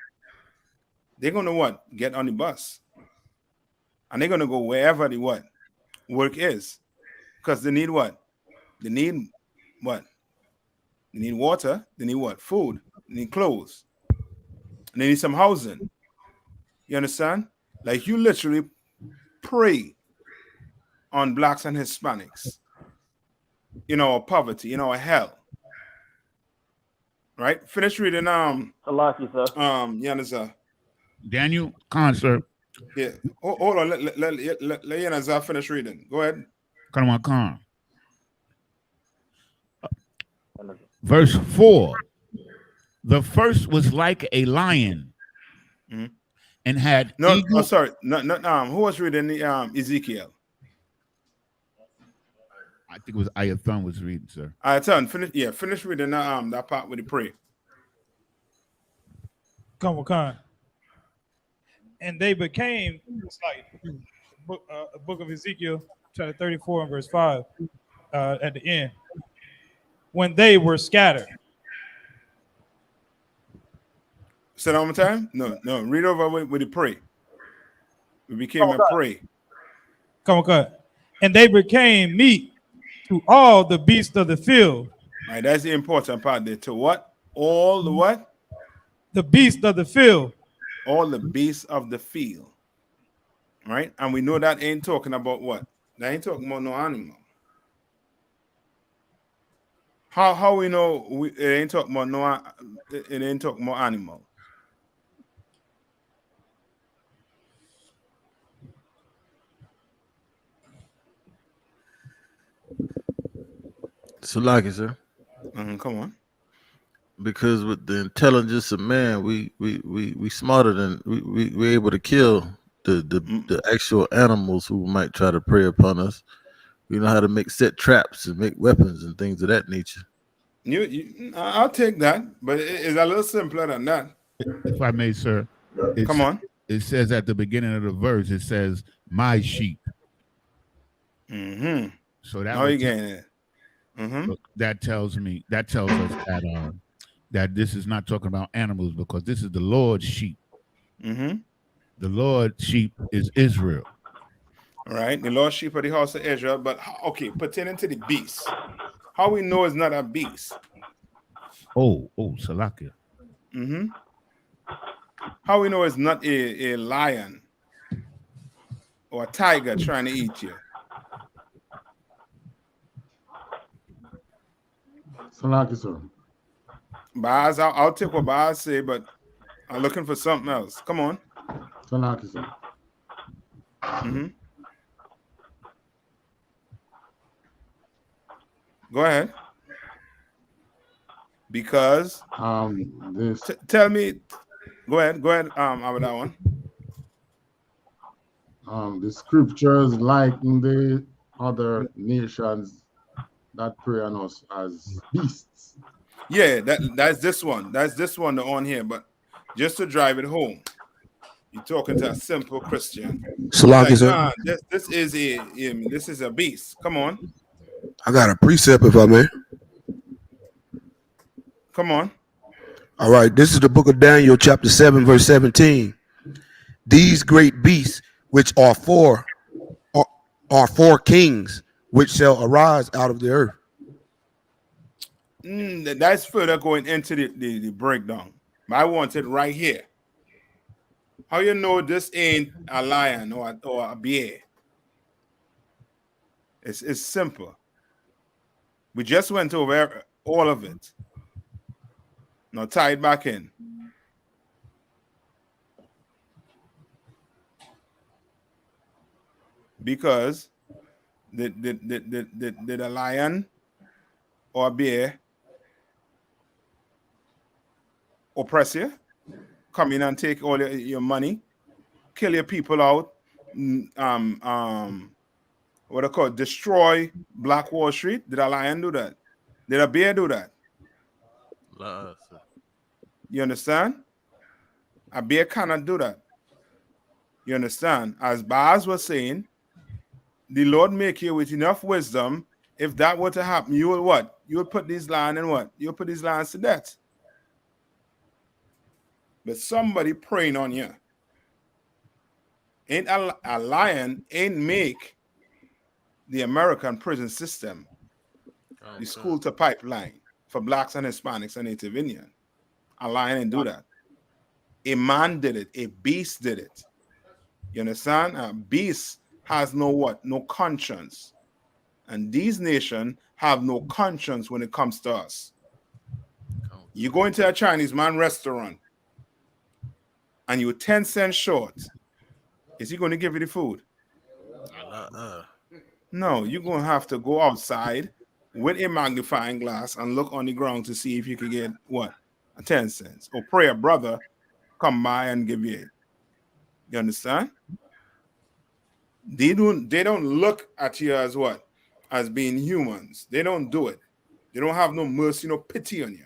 They're gonna what? Get on the bus. And they're gonna go wherever the what? Work is. Because they need what? They need what? They need water. They need what? Food. They need clothes. And they need some housing. You understand? Like you literally prey on blacks and Hispanics in our poverty, in our hell. Right? Finish reading Salaki, sir. Yanazar. Daniel Khan, sir. Yeah. Hold on. Let Yanazar finish reading. Go ahead. Come on, Khan. Verse 4. The first was like a lion and had eagle. Oh, sorry. Who was reading the Ezekiel? I think it was Ayathan was reading, sir. Ayathan, finish reading that part with the prayer. Come on. And they became, it's like a book of Ezekiel, chapter 34 and verse 5 at the end. When they were scattered. Say that one more time? No. Read over with the prey. We became a prey. Come on. And they became meat to all the beasts of the field. All right, that's the important part there. To what? All the what? The beasts of the field. All the beasts of the field. Right? And we know that ain't talking about what? That ain't talking about no animal. How we know it ain't talking about it ain't talking about animal? Salaki, sir. Come on. Because with the intelligence of man, we smarter than we're able to kill the actual animals who might try to prey upon us. We know how to set traps and make weapons and things of that nature. I'll take that, but it's a little simpler than that. If I may, sir. Come on. It says at the beginning of the verse, it says, my sheep. So that you getting it. That tells us that this is not talking about animals, because this is the Lord's sheep. The Lord's sheep is Israel. All right, the Lord's sheep of the house of Israel. But okay, pertaining to the beast, how we know it's not a beast? Oh, Salakia. How we know it's not a lion or a tiger trying to eat you? Salaki, sir. Baz, I'll take what Baz say, but I'm looking for something else. Come on. Salaki, sir. Go ahead. Because this tell me. Go ahead. About that one. The scriptures liken the other nations that prey on us as beasts. Yeah, that's this one. That's this one on here. But just to drive it home, you're talking to a simple Christian. Salaki, Like, sir. nah, this is this is a beast. Come on. I got a precept, if I may. Come on. All right, this is the book of Daniel, chapter 7, verse 17. These great beasts, which are four kings, which shall arise out of the earth. That's further going into the breakdown. I want it right here. How you know this ain't a lion or a bear? It's simple. We just went over all of it. Now tie it back in. Because did a lion or a bear oppress you? Come in and take all your money, kill your people out, what I call destroy Black Wall Street? Did a lion do that? Did a bear do that? You understand? A bear cannot do that. You understand? As Baz was saying, the Lord make you with enough wisdom. If that were to happen, you will what? You will put these lions in what? You will put these lions to death. But somebody preying on you. Ain't a lion ain't make the American prison system, the school to pipeline for blacks and Hispanics and Native Indian. A lion didn't do that. A man did it. A beast did it. You understand? A beast has no what? No conscience. And these nations have no conscience when it comes to us. You go into a Chinese man restaurant and you're 10 cents short. Is he going to give you the food? No, you're going to have to go outside with a magnifying glass and look on the ground to see if you can get what? 10 cents. Or pray a brother come by and give you it. You understand? They don't look at you as what? As being humans. They don't do it. They don't have no mercy, no pity on you.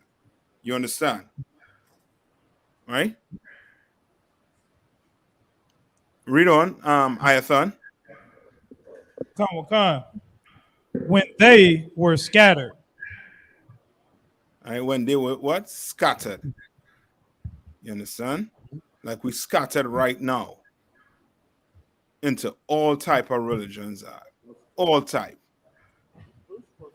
You understand? Right? Read on, Ayathon. When they were scattered. Right, when they were what? Scattered. You understand? Like we scattered right now into all type of religions, all type.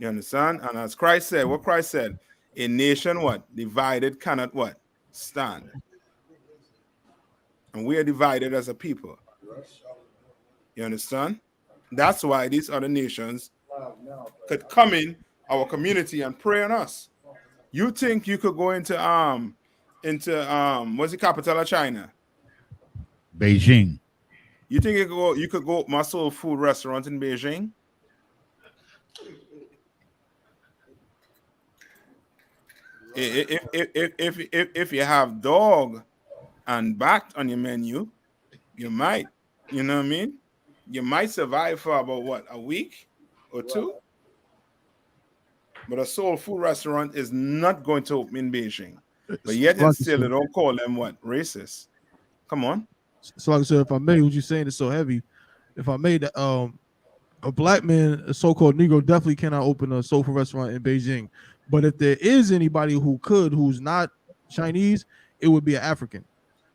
You understand? And as Christ said, what Christ said, a nation what? Divided cannot what? Stand. And we are divided as a people. You understand? That's why these other nations could come in our community and prey on us. You think you could go into what's the capital of China? Beijing. You think you could go my soul food restaurant in Beijing? If you have dog and bat on your menu, you might, you know what I mean? You might survive for about what, a week or two? But a soul food restaurant is not going to open in Beijing. But yet and still, they don't call them what? Racist. Come on. So like I said, if I may, what you're saying is so heavy. If I may, that a black man, a so-called Negro, definitely cannot open a soul food restaurant in Beijing. But if there is anybody who could, who's not Chinese, it would be an African.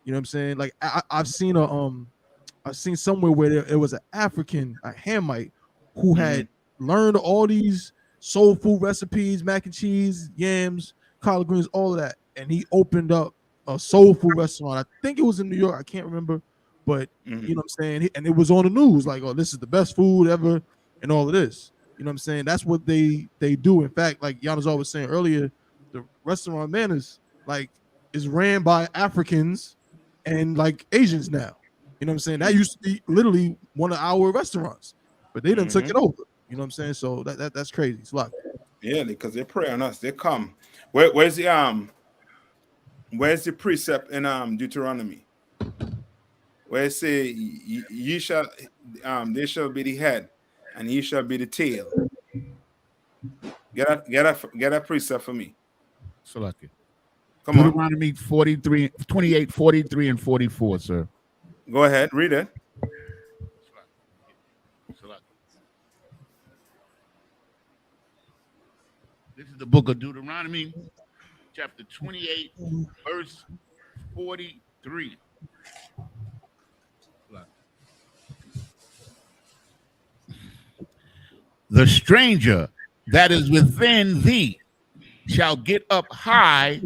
You know what I'm saying? Like I've seen I've seen somewhere where it was an African, a Hamite, who had learned all these soul food recipes, mac and cheese, yams, collard greens, all of that, and he opened up a soul food restaurant. I think it was in New York. I can't remember, but you know what I'm saying? And it was on the news, like, oh, this is the best food ever, and all of this. You know what I'm saying? That's what they do. In fact, like Yana's was saying earlier, the restaurant Manners like is ran by Africans and like Asians now. You know what I'm saying? That used to be literally one of our restaurants, but they done took it over. You know what I'm saying? So that's crazy. It's a lot. Yeah, because they pray on us. They come. Where's the precept in Deuteronomy? Where it say ye shall they shall be the head and ye shall be the tail. Get a precept for me. Select it. Come on. Deuteronomy 43, 28, 43, and 44, sir. Go ahead, read it. This is the book of Deuteronomy, chapter 28, verse 43. The stranger that is within thee shall get up high,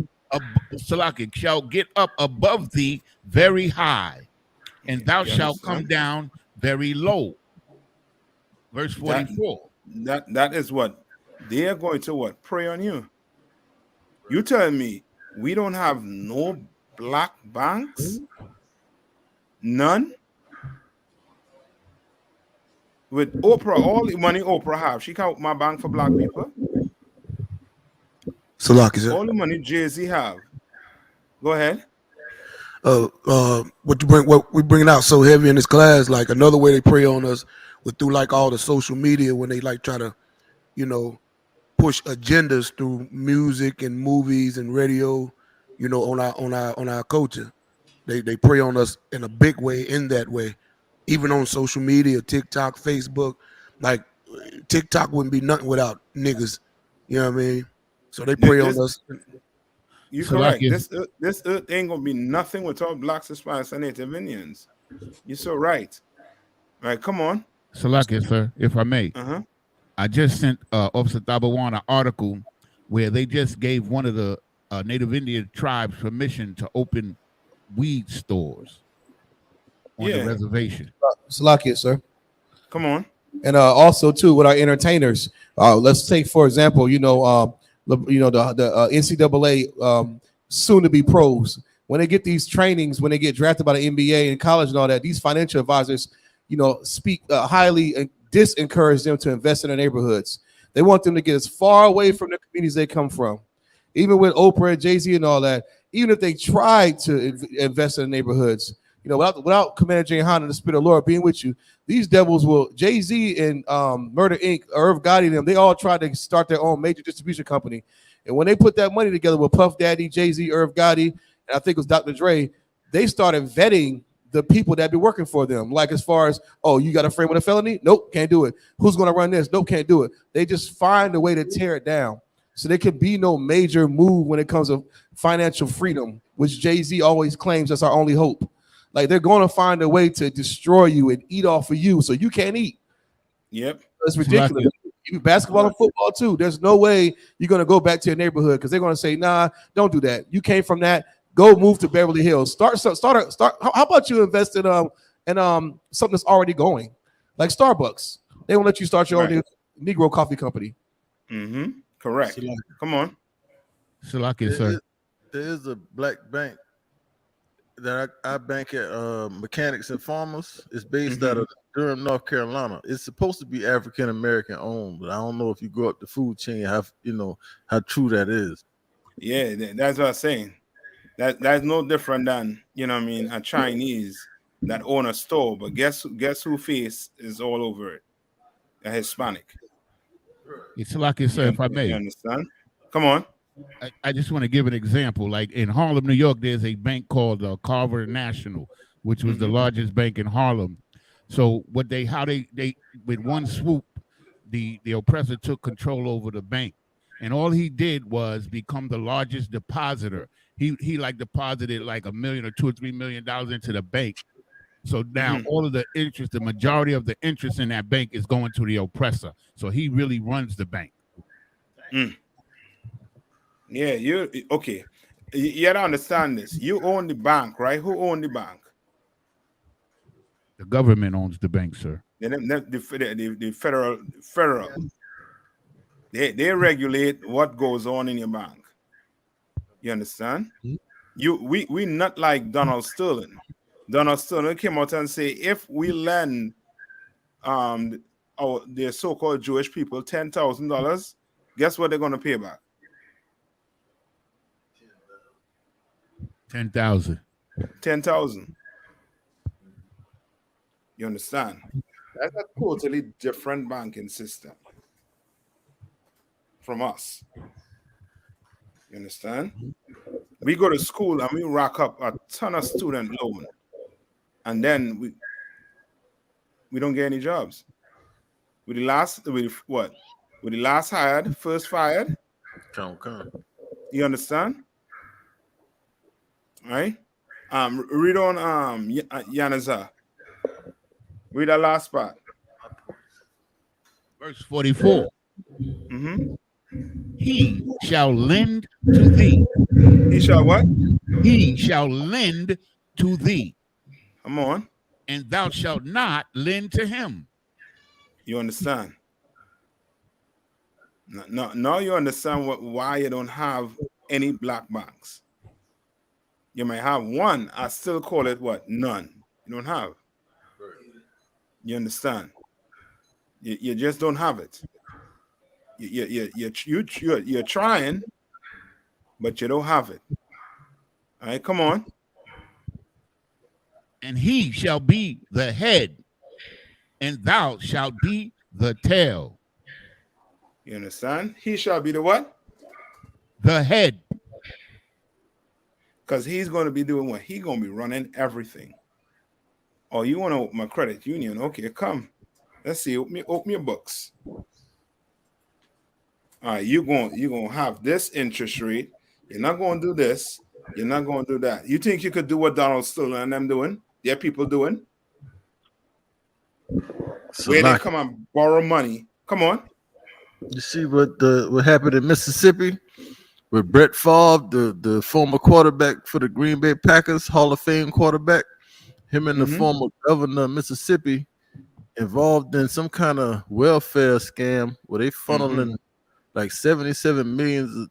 shall get up above thee very high, and thou shalt come down very low. Verse 44. That is what they are going to what? Pray on you. You tell me we don't have no black banks? None? With Oprah, all the money Oprah have, she count my bank for black people. All the money Jay-Z have. Go ahead. What we bringing out so heavy in this class, like another way they prey on us with through like all the social media when they like try to, push agendas through music and movies and radio, on our culture. They prey on us in a big way in that way, even on social media, TikTok, Facebook. Like TikTok wouldn't be nothing without niggas. You know what I mean? So they prey on us. You're correct. This earth ain't gonna be nothing without blacks, Hispanics, and Native Indians. You're so right. Right, come on. Salakia, sir, if I may. I just sent Officer Tabawan an article where they just gave one of the Native Indian tribes permission to open weed stores on the reservation. Salakia, sir. Come on. And also too with our entertainers. Let's take for example, the NCAA soon to be pros. When they get these trainings, when they get drafted by the NBA and college and all that, these financial advisors, speak highly and disencourage them to invest in their neighborhoods. They want them to get as far away from the communities they come from. Even with Oprah and Jay-Z and all that, even if they try to invest in the neighborhoods, without Commander YAHANNA, the Spirit of the Lord being with you, these devils will, Jay-Z and Murder Inc., Irv Gotti, them, they all tried to start their own major distribution company. And when they put that money together with Puff Daddy, Jay-Z, Irv Gotti, and I think it was Dr. Dre, they started vetting the people that be working for them. Like as far as, oh, you got a friend with a felony? Nope, can't do it. Who's going to run this? Nope, can't do it. They just find a way to tear it down. So there can be no major move when it comes to financial freedom, which Jay-Z always claims that's our only hope. Like they're going to find a way to destroy you and eat off of you so you can't eat. Yep. It's ridiculous. Even basketball and football too. There's no way you're going to go back to your neighborhood because they're going to say, nah, don't do that. You came from that. Go move to Beverly Hills. Start. How about you invest in something that's already going, like Starbucks? They won't let you start your own Negro coffee company. Correct. Come on. Salakia, sir. There is a black bank that I bank at, Mechanics and Farmers. It's based out of Durham, North Carolina. It's supposed to be African American owned, but I don't know if you go up the food chain, how true that is. Yeah, that's what I'm saying. That's no different than a Chinese that own a store, but guess who face is all over it? A Hispanic. It's Salakia, sir, if I may. You understand? Come on. I just want to give an example. Like in Harlem, New York, there's a bank called Carver National, which was the largest bank in Harlem. So how they with one swoop, the oppressor took control over the bank, and all he did was become the largest depositor. He like deposited like $1 million or $2 or $3 million into the bank. So now all of the interest, the majority of the interest in that bank is going to the oppressor. So he really runs the bank. Yeah, okay. You gotta understand this. You own the bank, right? Who owns the bank? The government owns the bank, sir. The federal. They regulate what goes on in your bank. You understand? We not like Donald Sterling. Donald Sterling came out and say if we lend the so-called Jewish people $10,000, Guess what they're going to pay back? 10,000. 10,000. You understand? That's a totally different banking system from us. You understand? We go to school and we rack up a ton of student loan, and then we don't get any jobs. With the last hired, first fired. Come. You understand? Right? Read on Yanaza. Read that last part. Verse 44. Mm-hmm. He shall lend to thee. He shall what? He shall lend to thee. Come on. And thou shalt not lend to him. You understand? Now you understand why you don't have any black banks. You might have one. I still call it what? None. You don't have. You understand? You just don't have it. You're trying, but you don't have it. All right, come on. And he shall be the head, and thou shalt be the tail. You understand? He shall be the what? The head. Because he's going to be doing what? He's going to be running everything. Oh, you want to open my credit union? Okay, come. Let's see. Open your books. All right, you're going to have this interest rate. You're not going to do this. You're not going to do that. You think you could do what Donald Sterling and them doing? Their people doing? So where they come and borrow money. Come on. You see what happened in Mississippi with Brett Favre, the former quarterback for the Green Bay Packers, Hall of Fame quarterback. Him and the former governor of Mississippi involved in some kind of welfare scam where they funneling like $77 million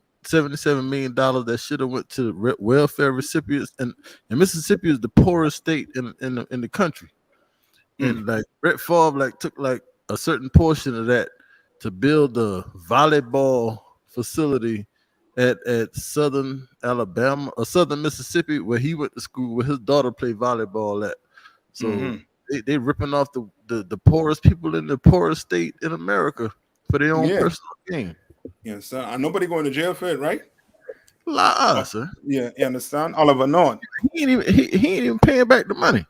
that should have went to welfare recipients. And Mississippi is the poorest state in the country. And like Brett Favre took like a certain portion of that to build a volleyball facility at Southern Alabama or Southern Mississippi, where he went to school, where his daughter played volleyball at. So they ripping off the poorest people in the poorest state in America for their own personal gain. Yeah, so nobody going to jail for it, right? Sir. Yeah, you understand? Oliver Norton. He ain't even paying back the money.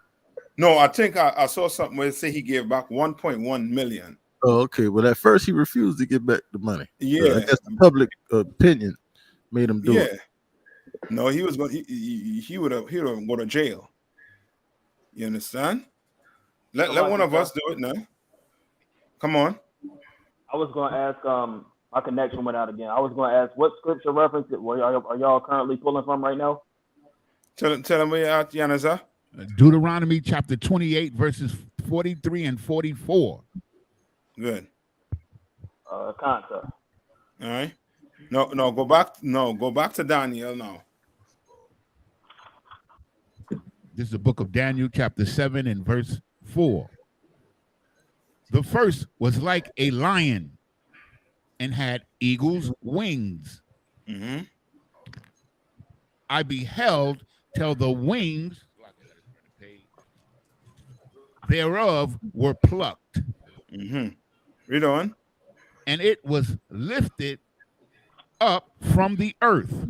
No, I think I saw something where it say he gave back 1.1 million. Oh, okay. Well, at first he refused to give back the money. Yeah, I guess the public opinion made him do it. No, he was going. He would have go to jail. You understand? Let one of us do it now. Come on. I was going to ask. My connection went out again. I was going to ask what scripture reference are y'all currently pulling from right now? Tell them where you're at, Yanaza. Deuteronomy chapter 28, verses 43 and 44. Good. Concept. All right. No, go back. No, go back to Daniel now. This is the book of Daniel, chapter 7 and verse 4. The first was like a lion and had eagle's wings. I beheld till the wings thereof were plucked. Read on. And it was lifted up from the earth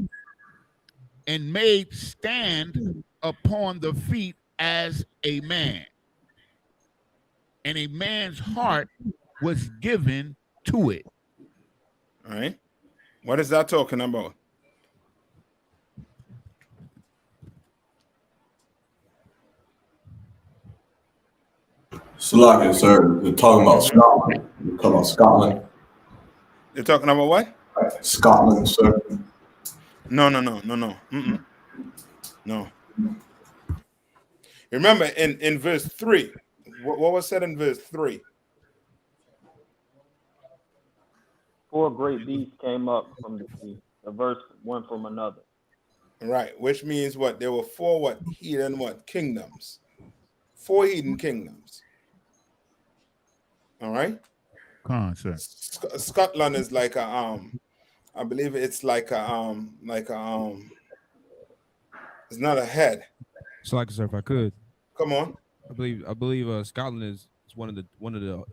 and made stand upon the feet as a man. And a man's heart was given to it. All right. What is that talking about? Salakia, sir. They're talking about Scotland. They're talking about Scotland. They're talking about what? Scotland, sir. No. No. Remember in verse 3, what was said in verse 3? 4 great beasts came up from the sea. The verse one from another. Right, which means what? There were 4 what? Heathen what? Kingdoms. 4 heathen kingdoms. All right? Sir. Scotland is like a I believe it's like a it's not a head. So, like, sir, if I could, Come on. I believe Scotland is one of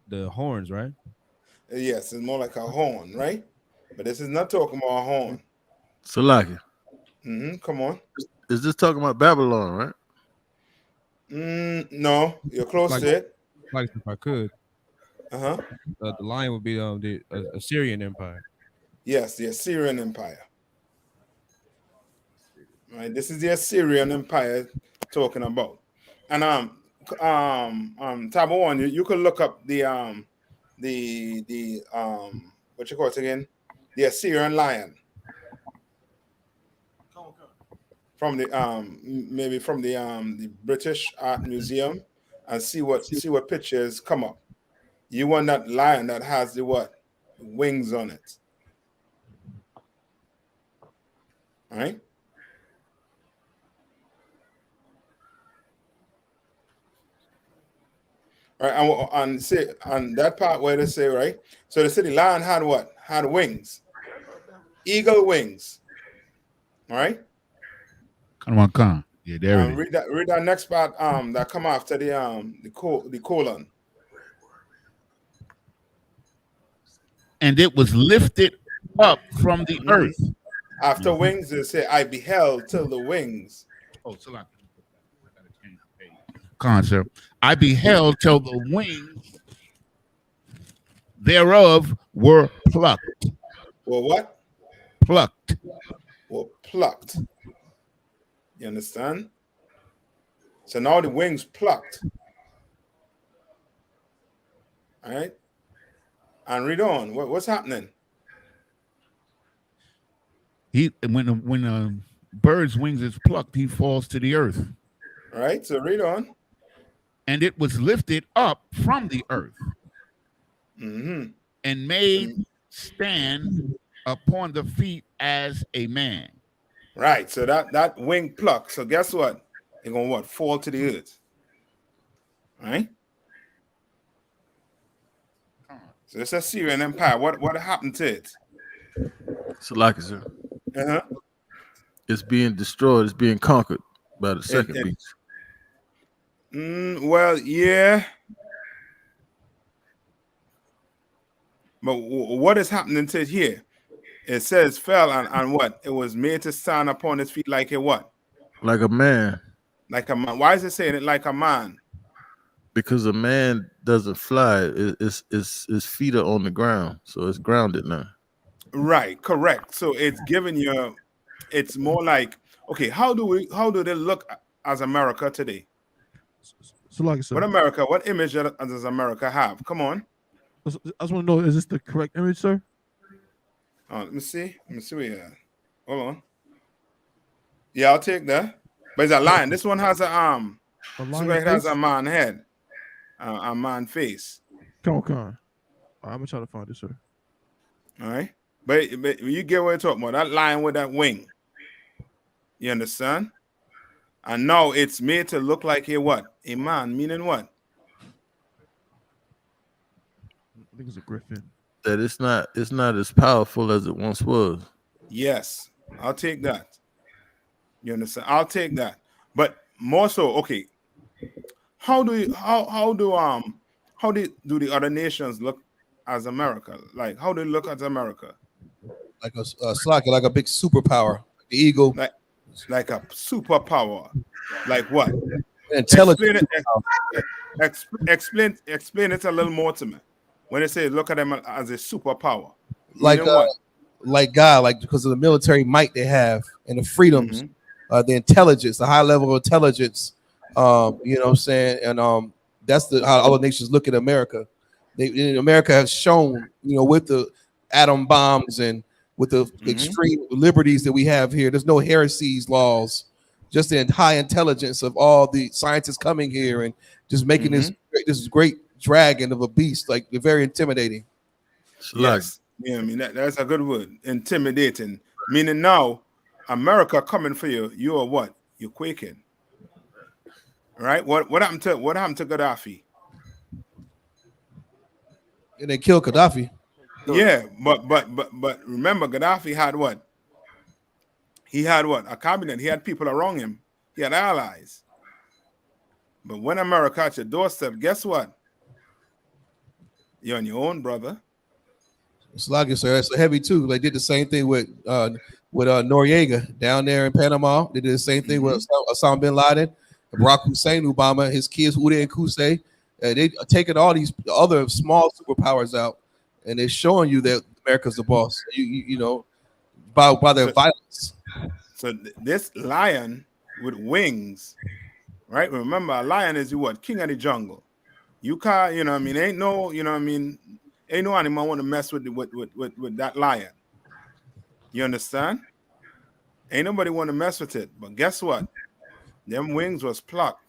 the horns, right? Yes, it's more like a horn, right? But this is not talking about a horn. Salaki. Come on. Is this talking about Babylon, right? No, you're close to it. Like, if I could, the lion would be the Assyrian Empire. Yes, the Assyrian Empire. Right, this is the Assyrian Empire talking about. And Tabo One, you could look up the what you call it again? The Assyrian lion. From the maybe from the British Art Museum, and see what pictures come up. You want that lion that has the what? Wings on it. All right. All right, and say on that part where they say, right? So they say the lion had what? Had wings. Eagle wings. All right. Yeah, there it is. Read that next part that come after the colon. And it was lifted up from the earth. After wings, they say, I beheld till the wings. Oh, so like, sir. I beheld till the wings thereof were plucked. Well, what? Plucked. Well, plucked. You understand? So now the wings plucked. All right. And read on. What's happening? When a bird's wings is plucked, he falls to the earth. All right. So read on. And it was lifted up from the earth, and made stand upon the feet as a man. Right. So that wing pluck. So guess what? They're gonna what? Fall to the earth. All right. So it's Assyrian Empire. What happened to it? Salaki, sir. It's being destroyed. It's being conquered by the second beast. Well, yeah. But what is happening to it here? It says fell and what? It was made to stand upon his feet like a what? Like a man. Like a man. Why is it saying it like a man? Because a man doesn't fly. His feet are on the ground, so it's grounded now. Right, correct. So it's giving you, it's more like, okay, how do they look as America today? So like, sir, what image does America have? Come on. I just want to know, is this the correct image, sir? Let me see where you at. Hold on. Yeah, I'll take that. But it's a lion. This one has an arm. It has a man head, a man face. Come on. I'm gonna try to find it, sir. All right, but you get what I'm talking about. That lion with that wing. You understand? And now it's made to look like a what? A man, meaning what? I think it's a griffin. That it's not as powerful as it once was. Yes, I'll take that. You understand? I'll take that. But more so, okay. How do the other nations look as America? Like how do they look at America? Like like a big superpower, the eagle. Like a superpower. Like what? Intelligent. Explain it a little more to me. When they say look at them as a superpower. Like because of the military might they have and the freedoms, the intelligence, the high level of intelligence. You know what I'm saying? And that's how other nations look at America. America has shown, with the atom bombs and with the extreme liberties that we have here, there's no heresies laws, just the high intelligence of all the scientists coming here and just making this great dragon of a beast. Like they're very intimidating. Yes. Yeah, I mean that's a good word. Intimidating. Meaning now America coming for you, you are what? You're quaking. Right? What happened to Gaddafi? And they killed Gaddafi. Yeah, but remember, Gaddafi had what? He had what? A cabinet. He had people around him. He had allies. But when America at your doorstep, guess what? You're on your own, brother. It's like it, sir. It's heavy too. They did the same thing with Noriega down there in Panama. They did the same thing with Osama bin Laden, Barack Hussein Obama, his kids Uday and Qusay. They taking all these other small superpowers out, and they're showing you that America's the boss. You know, by their violence. So this lion with wings, right? Remember, a lion is what? King of the jungle. You can't, you know what I mean? Ain't no, you know what I mean? Ain't no animal want to mess with that lion. You understand? Ain't nobody want to mess with it. But guess what? Them wings was plucked.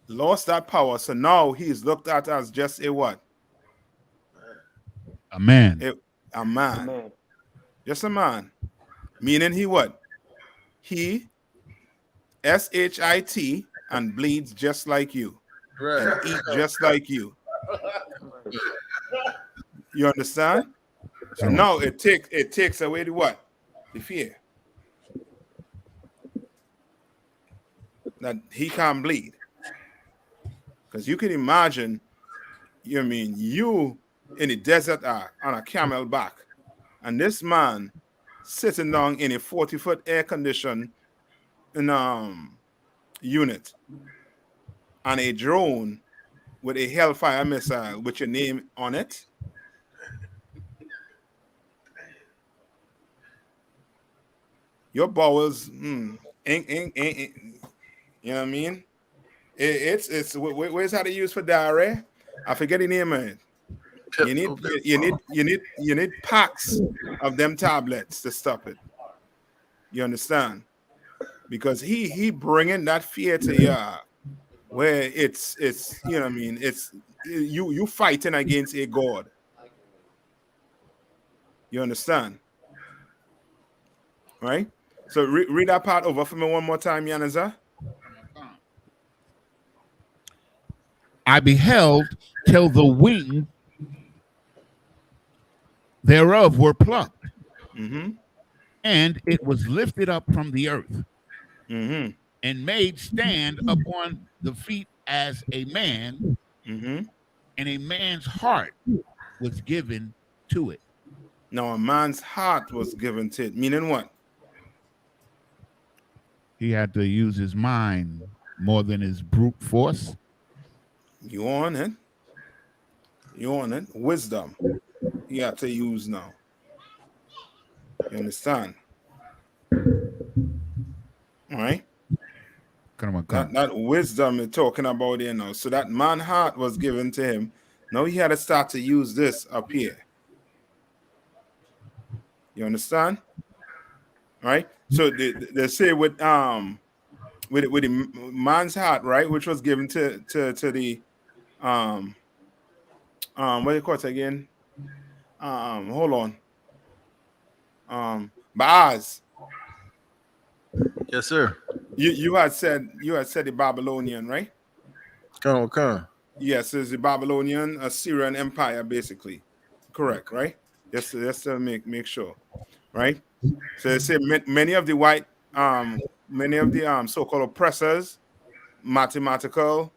Lost that power. So now he's looked at as just a what? A man. A man. Just a man. Meaning he what? He SHIT and bleeds just like you. Right. And eat just like you. You understand? So now it takes away the what? The fear. That he can't bleed. Because you can imagine, you mean, you in the desert on a camel back, and this man sitting down in a 40-foot air-conditioned unit on a drone with a Hellfire missile with your name on it. Your bowels, ain't, you know what I mean? It's where's how to use for diarrhea? I forget the name of it. You need packs of them tablets to stop it. You understand? Because he bringing that fear to you, where it's you know what I mean, it's you fighting against a god. You understand? Right? So read that part over for me one more time, Yanaza. I beheld till the wing thereof were plucked, and it was lifted up from the earth, and made stand upon the feet as a man, and a man's heart was given to it. Now a man's heart was given to it, meaning what? He had to use his mind more than his brute force. You on it? You on it? Wisdom. You have to use now. You understand? All right. That wisdom is talking about here now. So that man heart was given to him. Now he had to start to use this up here. You understand? All right. So they say with the man's heart, right, which was given to the what do you call it again? Hold on. Baaz. Yes, sir. You had said the Babylonian, right? Come on. Yes, it's the Babylonian Assyrian Empire, basically. Correct, right? Just to make sure, right? So they say many of the white, so-called oppressors, mathematical,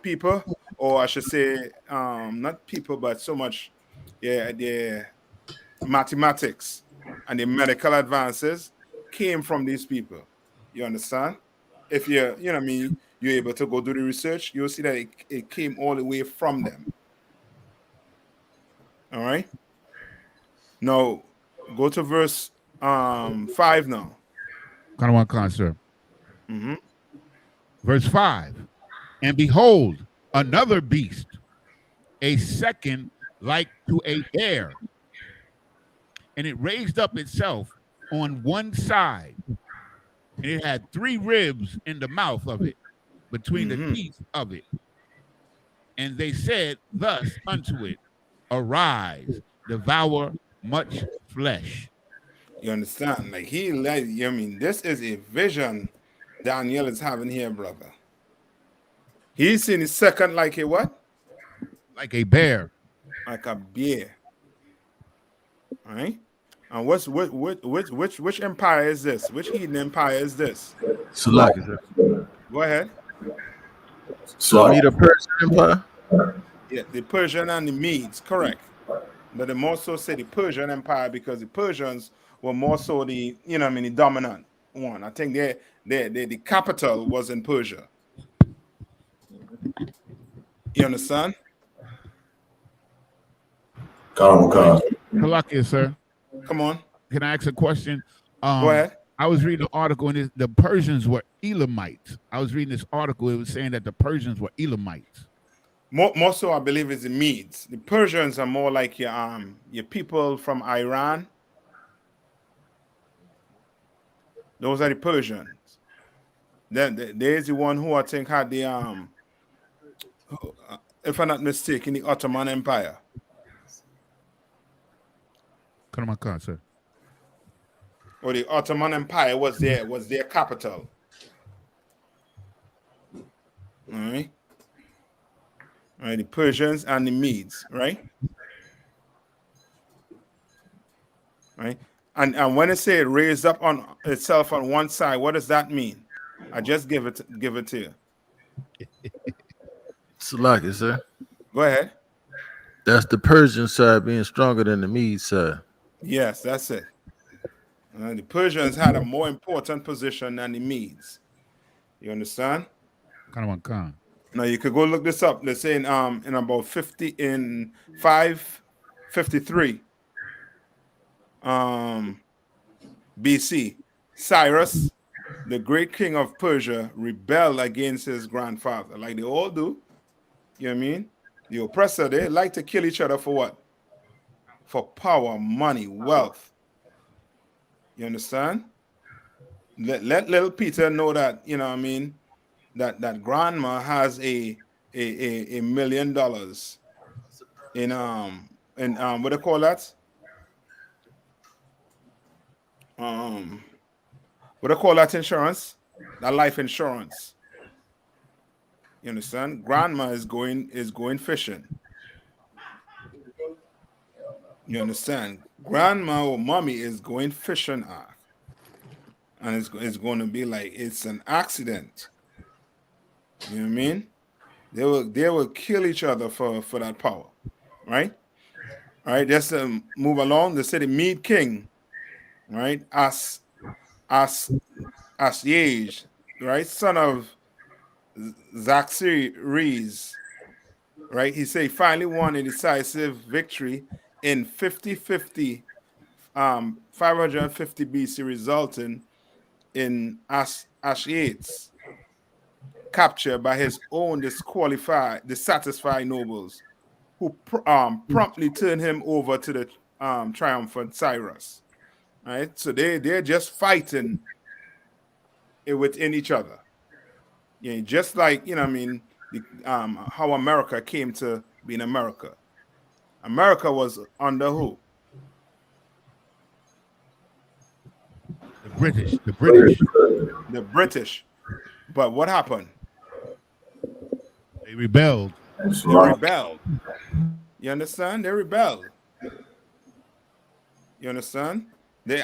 people, or I should say, not people, but so much, the mathematics and the medical advances came from these people. You understand? If you know what I mean, you're able to go do the research, you'll see that it came all the way from them. All right. Now go to verse 5 now. Kind of one concert. Verse 5. And behold, another beast, a second like to a bear, and it raised up itself on one side, and it had 3 ribs in the mouth of it, between the teeth of it. And they said thus unto it, arise, devour much flesh. You understand? Like this is a vision Daniel is having here, brother. He's seen his second like a what? Like a bear. Like a bear. All right. And which empire is this? Which heathen empire is this? Salaki, sir. Go ahead. So me the Persian Empire? Yeah, the Persian and the Medes, correct. But they more so say the Persian Empire because the Persians were more so the, the dominant one. I think the capital was in Persia. You understand? Kalakia, sir. Come on. Can I ask a question? Go ahead. I was reading an article, and the Persians were Elamites. I was reading this article. It was saying that the Persians were Elamites. More so, I believe, is the Medes. The Persians are more like your people from Iran. Those are the Persians. Then there's the one who I think had the if I'm not mistaken, the Ottoman Empire. Come on, sir. Or the Ottoman Empire was their capital. All right. All right, the Persians and the Medes, right? Right. And when it say it raised up on itself on one side, what does that mean? I just give it to you. Salaki, sir. Go ahead. That's the Persian side being stronger than the Mede side. Yes, that's it. The Persians had a more important position than the Medes. You understand? Khan. Now you could go look this up. They're saying in about 553 BC, Cyrus, the great king of Persia, rebelled against his grandfather, like they all do. You know what I mean? The oppressor, they like to kill each other for what? For power, money, wealth. You understand? Let little Peter know that, you know what I mean, that grandma has a $1 million in what do you call that? What do you call that insurance? That life insurance. You understand? Grandma is going fishing. You understand? Grandma or mommy is going fishing off. And it's going to be like it's an accident. You know what I mean? They will kill each other for that power. Right? All right, just move along. They say the Mede king, right? As-Yaj, right? Son of Zaxxerxes, right? He said he finally won a decisive victory in 550 BC, resulting in As-Yaj's capture by his own dissatisfied nobles, who promptly turned him over to the triumphant Cyrus. Right? So they're just fighting it within each other. Yeah, just like, you know what I mean, how America came to be in America. America was under who? The British. The British. But what happened? They rebelled. They rebelled. You understand? They rebelled. You understand? They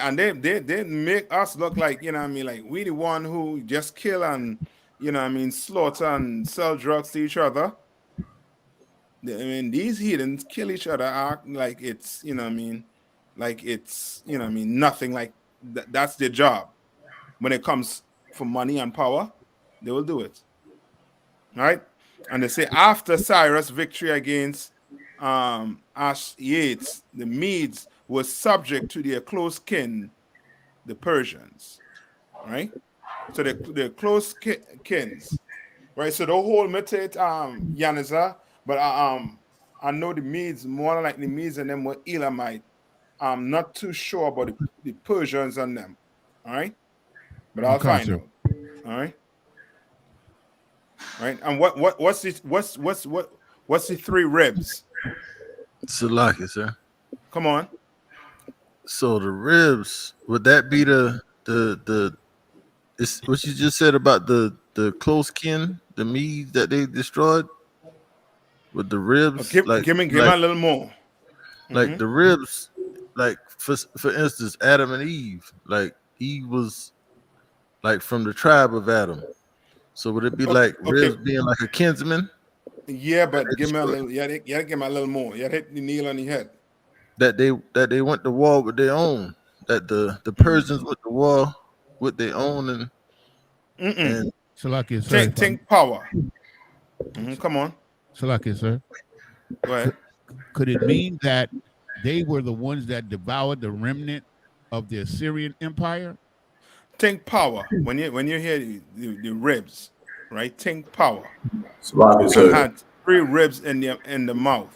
make us look like, you know what I mean, like we the one who just kill and, you know what I mean, slaughter and sell drugs to each other. I mean, these heathens kill each other, act like it's, you know what I mean, like it's, you know what I mean, nothing, like that's their job. When it comes for money and power, they will do it. Right? And they say after Cyrus' victory against As-Yaj, the Medes were subject to their close kin, the Persians. Right? So they're close kins. Right? So the whole mitate Yaniza, but I know the Medes, more like the Medes and them were Elamite. I'm not too sure about the Persians and them. All right? But I'll find out. All right? Right? And what's the three ribs? Salaki, sir. Come on. So the ribs, would that be the it's what you just said about the the close kin, the Medes that they destroyed with the ribs. Give me a little more. Like the ribs, like for instance, Adam and Eve, like Eve was like from the tribe of Adam. So would it be like ribs being like a kinsman? Yeah, but give me a little. Yeah, give me a little more. Yeah, hit the nail on the head. That they went to war with their own. That the Persians went to war with their own and Salakia, sir. Think power. Come on. Salakia, sir. Go ahead. Could it mean that they were the ones that devoured the remnant of the Assyrian Empire? Think power. When you hear the ribs, right? Think power. Slack They had 3 ribs in the mouth.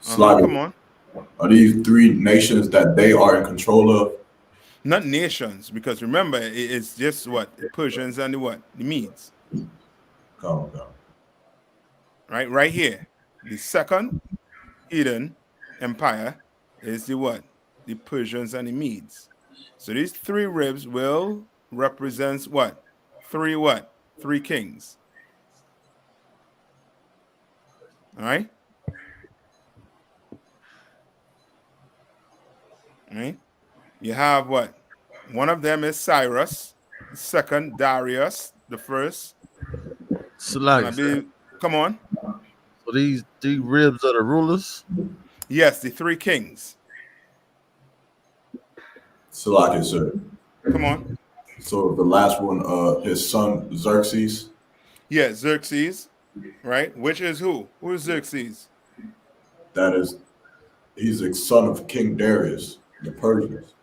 Come on. Are these 3 nations that they are in control of? Not nations, because remember, it's just what? The Persians and the Medes. Right here. The second hidden empire is the Persians and the Medes. So these 3 ribs will represent what? 3 what? 3 kings. All right? Right? You have what? One of them is Cyrus, the second Darius, the first. Come on. So these 3 ribs are the rulers? Yes, the 3 kings. Salakia, sir. Come on. So the last one, his son Xerxes. Yeah, Xerxes, right? Which is who? Who is Xerxes? He's a son of King Darius, the Persians.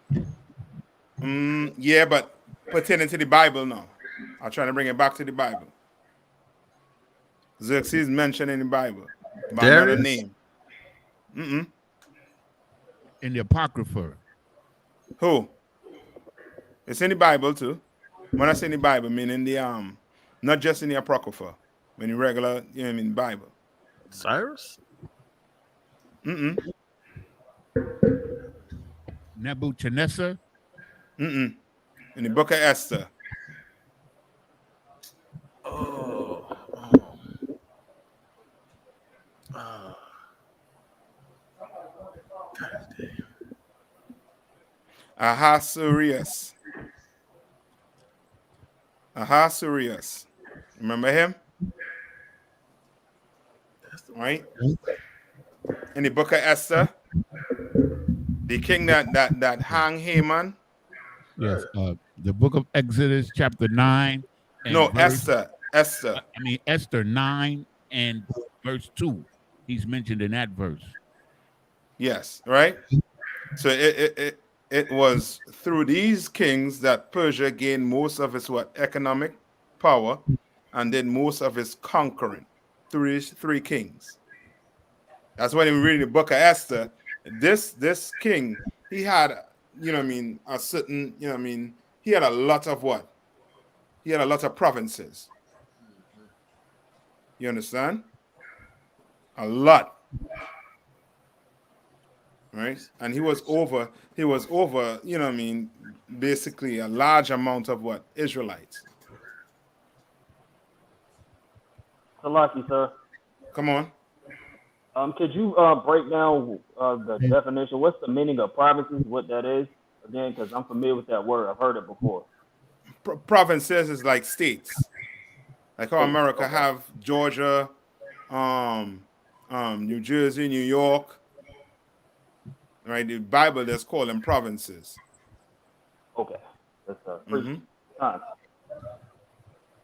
Yeah, but pertaining to the Bible now. I'm trying to bring it back to the Bible. Xerxes mentioned in the Bible by another name. In the Apocrypha. Who? It's in the Bible too. When I say in the Bible, I mean in the not just in the Apocrypha, but in the regular, Bible. Cyrus? Nebuchadnezzar? In the book of Esther. Ahasuerus. Remember him? Right? In the book of Esther, the king that hung Haman. Yes. The book of Exodus, chapter 9. Esther. Esther 9 and verse 2. He's mentioned in that verse. Yes, right? So it was through these kings that Persia gained most of its economic power and did most of its conquering through these 3 kings. That's when we read the book of Esther. This king, he had, a certain, he had a lot of what? He had a lot of provinces. You understand? A lot. Right? And he was over, basically a large amount of what? Israelites. Salaki, sir. Come on. Could you break down the definition? What's the meaning of provinces? What that is again? Because I'm familiar with that word. I've heard it before. Provinces is like states, like how America have Georgia, New Jersey, New York. Right? The Bible does call them provinces. Okay, that's all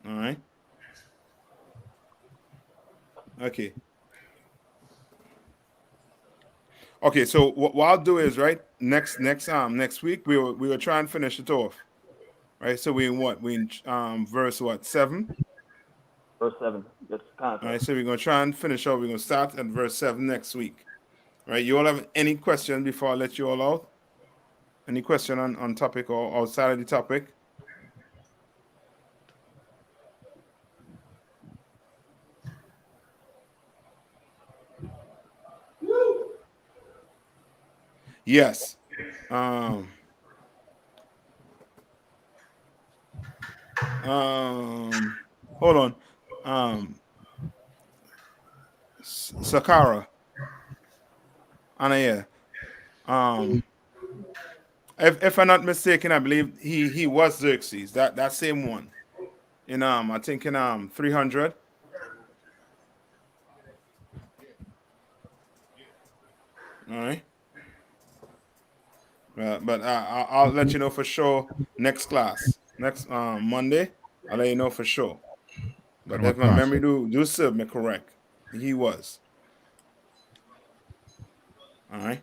right. Okay, so what I'll do is next week we will try and finish it off. Right? So we in verse 7? Verse 7. That's all right, so we're gonna try and finish off. We're gonna start at verse 7 next week. Right? You all have any questions before I let you all out? Any question on topic or outside of the topic? Yes. Hold on. Sakara. Anaya. If I'm not mistaken, I believe he was Xerxes. That same one. In I think in 300. All right. But I'll let you know for sure next class. Next Monday, I'll let you know for sure. But if my memory do serve me correct, he was. All right.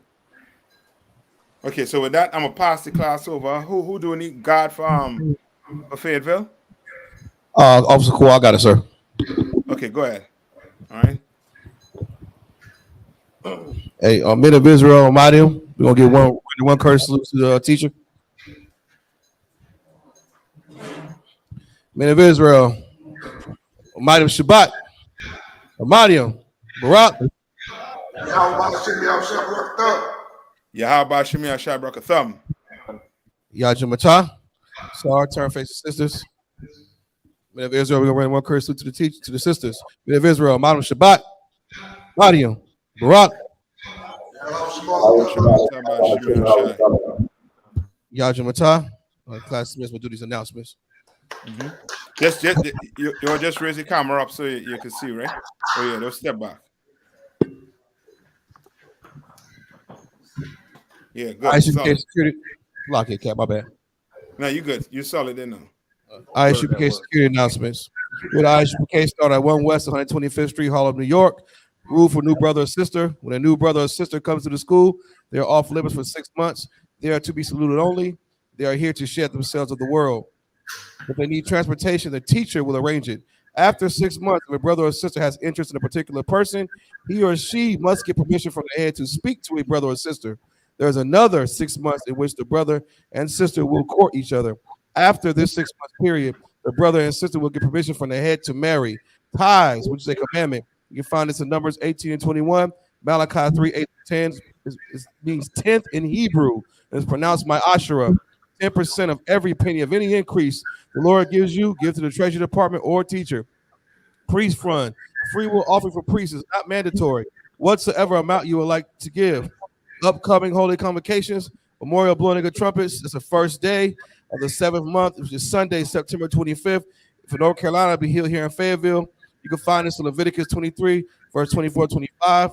Okay, so with that, I'm gonna pass the class over. Who do we need guard for Fayetteville? Officer Core, I got it, sir. Okay, go ahead. All right. Hey, men of Israel, Almighty, we're gonna get one curse salute to the teacher. Men of Israel, Almighty Shabbat, Almighty Barak. Yahweh Shemi Ashabrak Thumb. Yajamata. So our turn faces sisters. Men of Israel, we're gonna run one curse salute to the teacher, to the sisters. Men of Israel, Almighty Shabbat, Almighty Barak. Yajamata. Class Smith will do these announcements. Mm-hmm. You just raise the camera up so you can see, right? Oh yeah, don't step back. Yeah, good. I.S.U.K. security. Lock it, Cap. My bad. No, you good. You solid there now. I.S.U.P.K. security announcements. With I.S.U.P.K. start at 1 West 125th Street, Harlem, New York. Rule for new brother or sister. When a new brother or sister comes to the school, they are off limits for 6 months. They are to be saluted only. They are here to shed themselves of the world. If they need transportation, the teacher will arrange it. After 6 months, if a brother or sister has interest in a particular person, he or she must get permission from the head to speak to a brother or sister. There's another 6 months in which the brother and sister will court each other. After this 6 month period, the brother and sister will get permission from the head to marry. Tithes, which is a commandment. You can find this in Numbers 18 and 21. Malachi 3, 8 and 10 means 10th in Hebrew. It's pronounced my Asherah. 10% of every penny of any increase the Lord gives you, give to the treasury department or teacher. Priest fund, free will offering for priests is not mandatory. Whatsoever amount you would like to give. Upcoming holy convocations, memorial blowing of trumpets. It's the first day of the 7th month, which is Sunday, September 25th. For North Carolina, be healed here in Fayetteville. You can find this in Leviticus 23, verse 24, 25.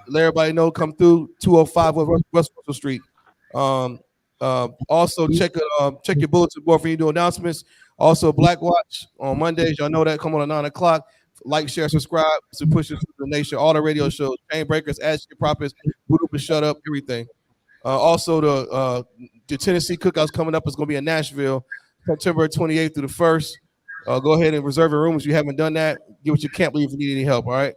Let everybody know, come through 205 West Russell Street. Also check your bulletin board for you do announcements. Also, Black Watch on Mondays. Y'all know that. Come on at 9 o'clock. Like, share, subscribe to push it to the nation. All the radio shows, Chain Breakers, Ask Your Prophets, Boot Up and Shut Up, everything. Also, the Tennessee Cookouts coming up is going to be in Nashville, September 28th through the 1st. Go ahead and reserve your room if you haven't done that. Give us your camp leave if you need any help. All right.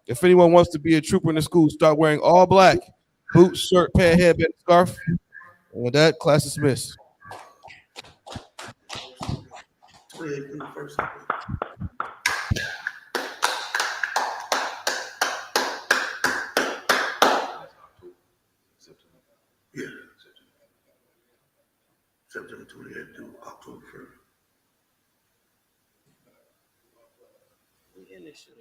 If anyone wants to be a trooper in the school, start wearing all black: boots, shirt, pant, headband, scarf. And with that, class is dismissed. Yeah. September 28th to October 1st. We in this shit.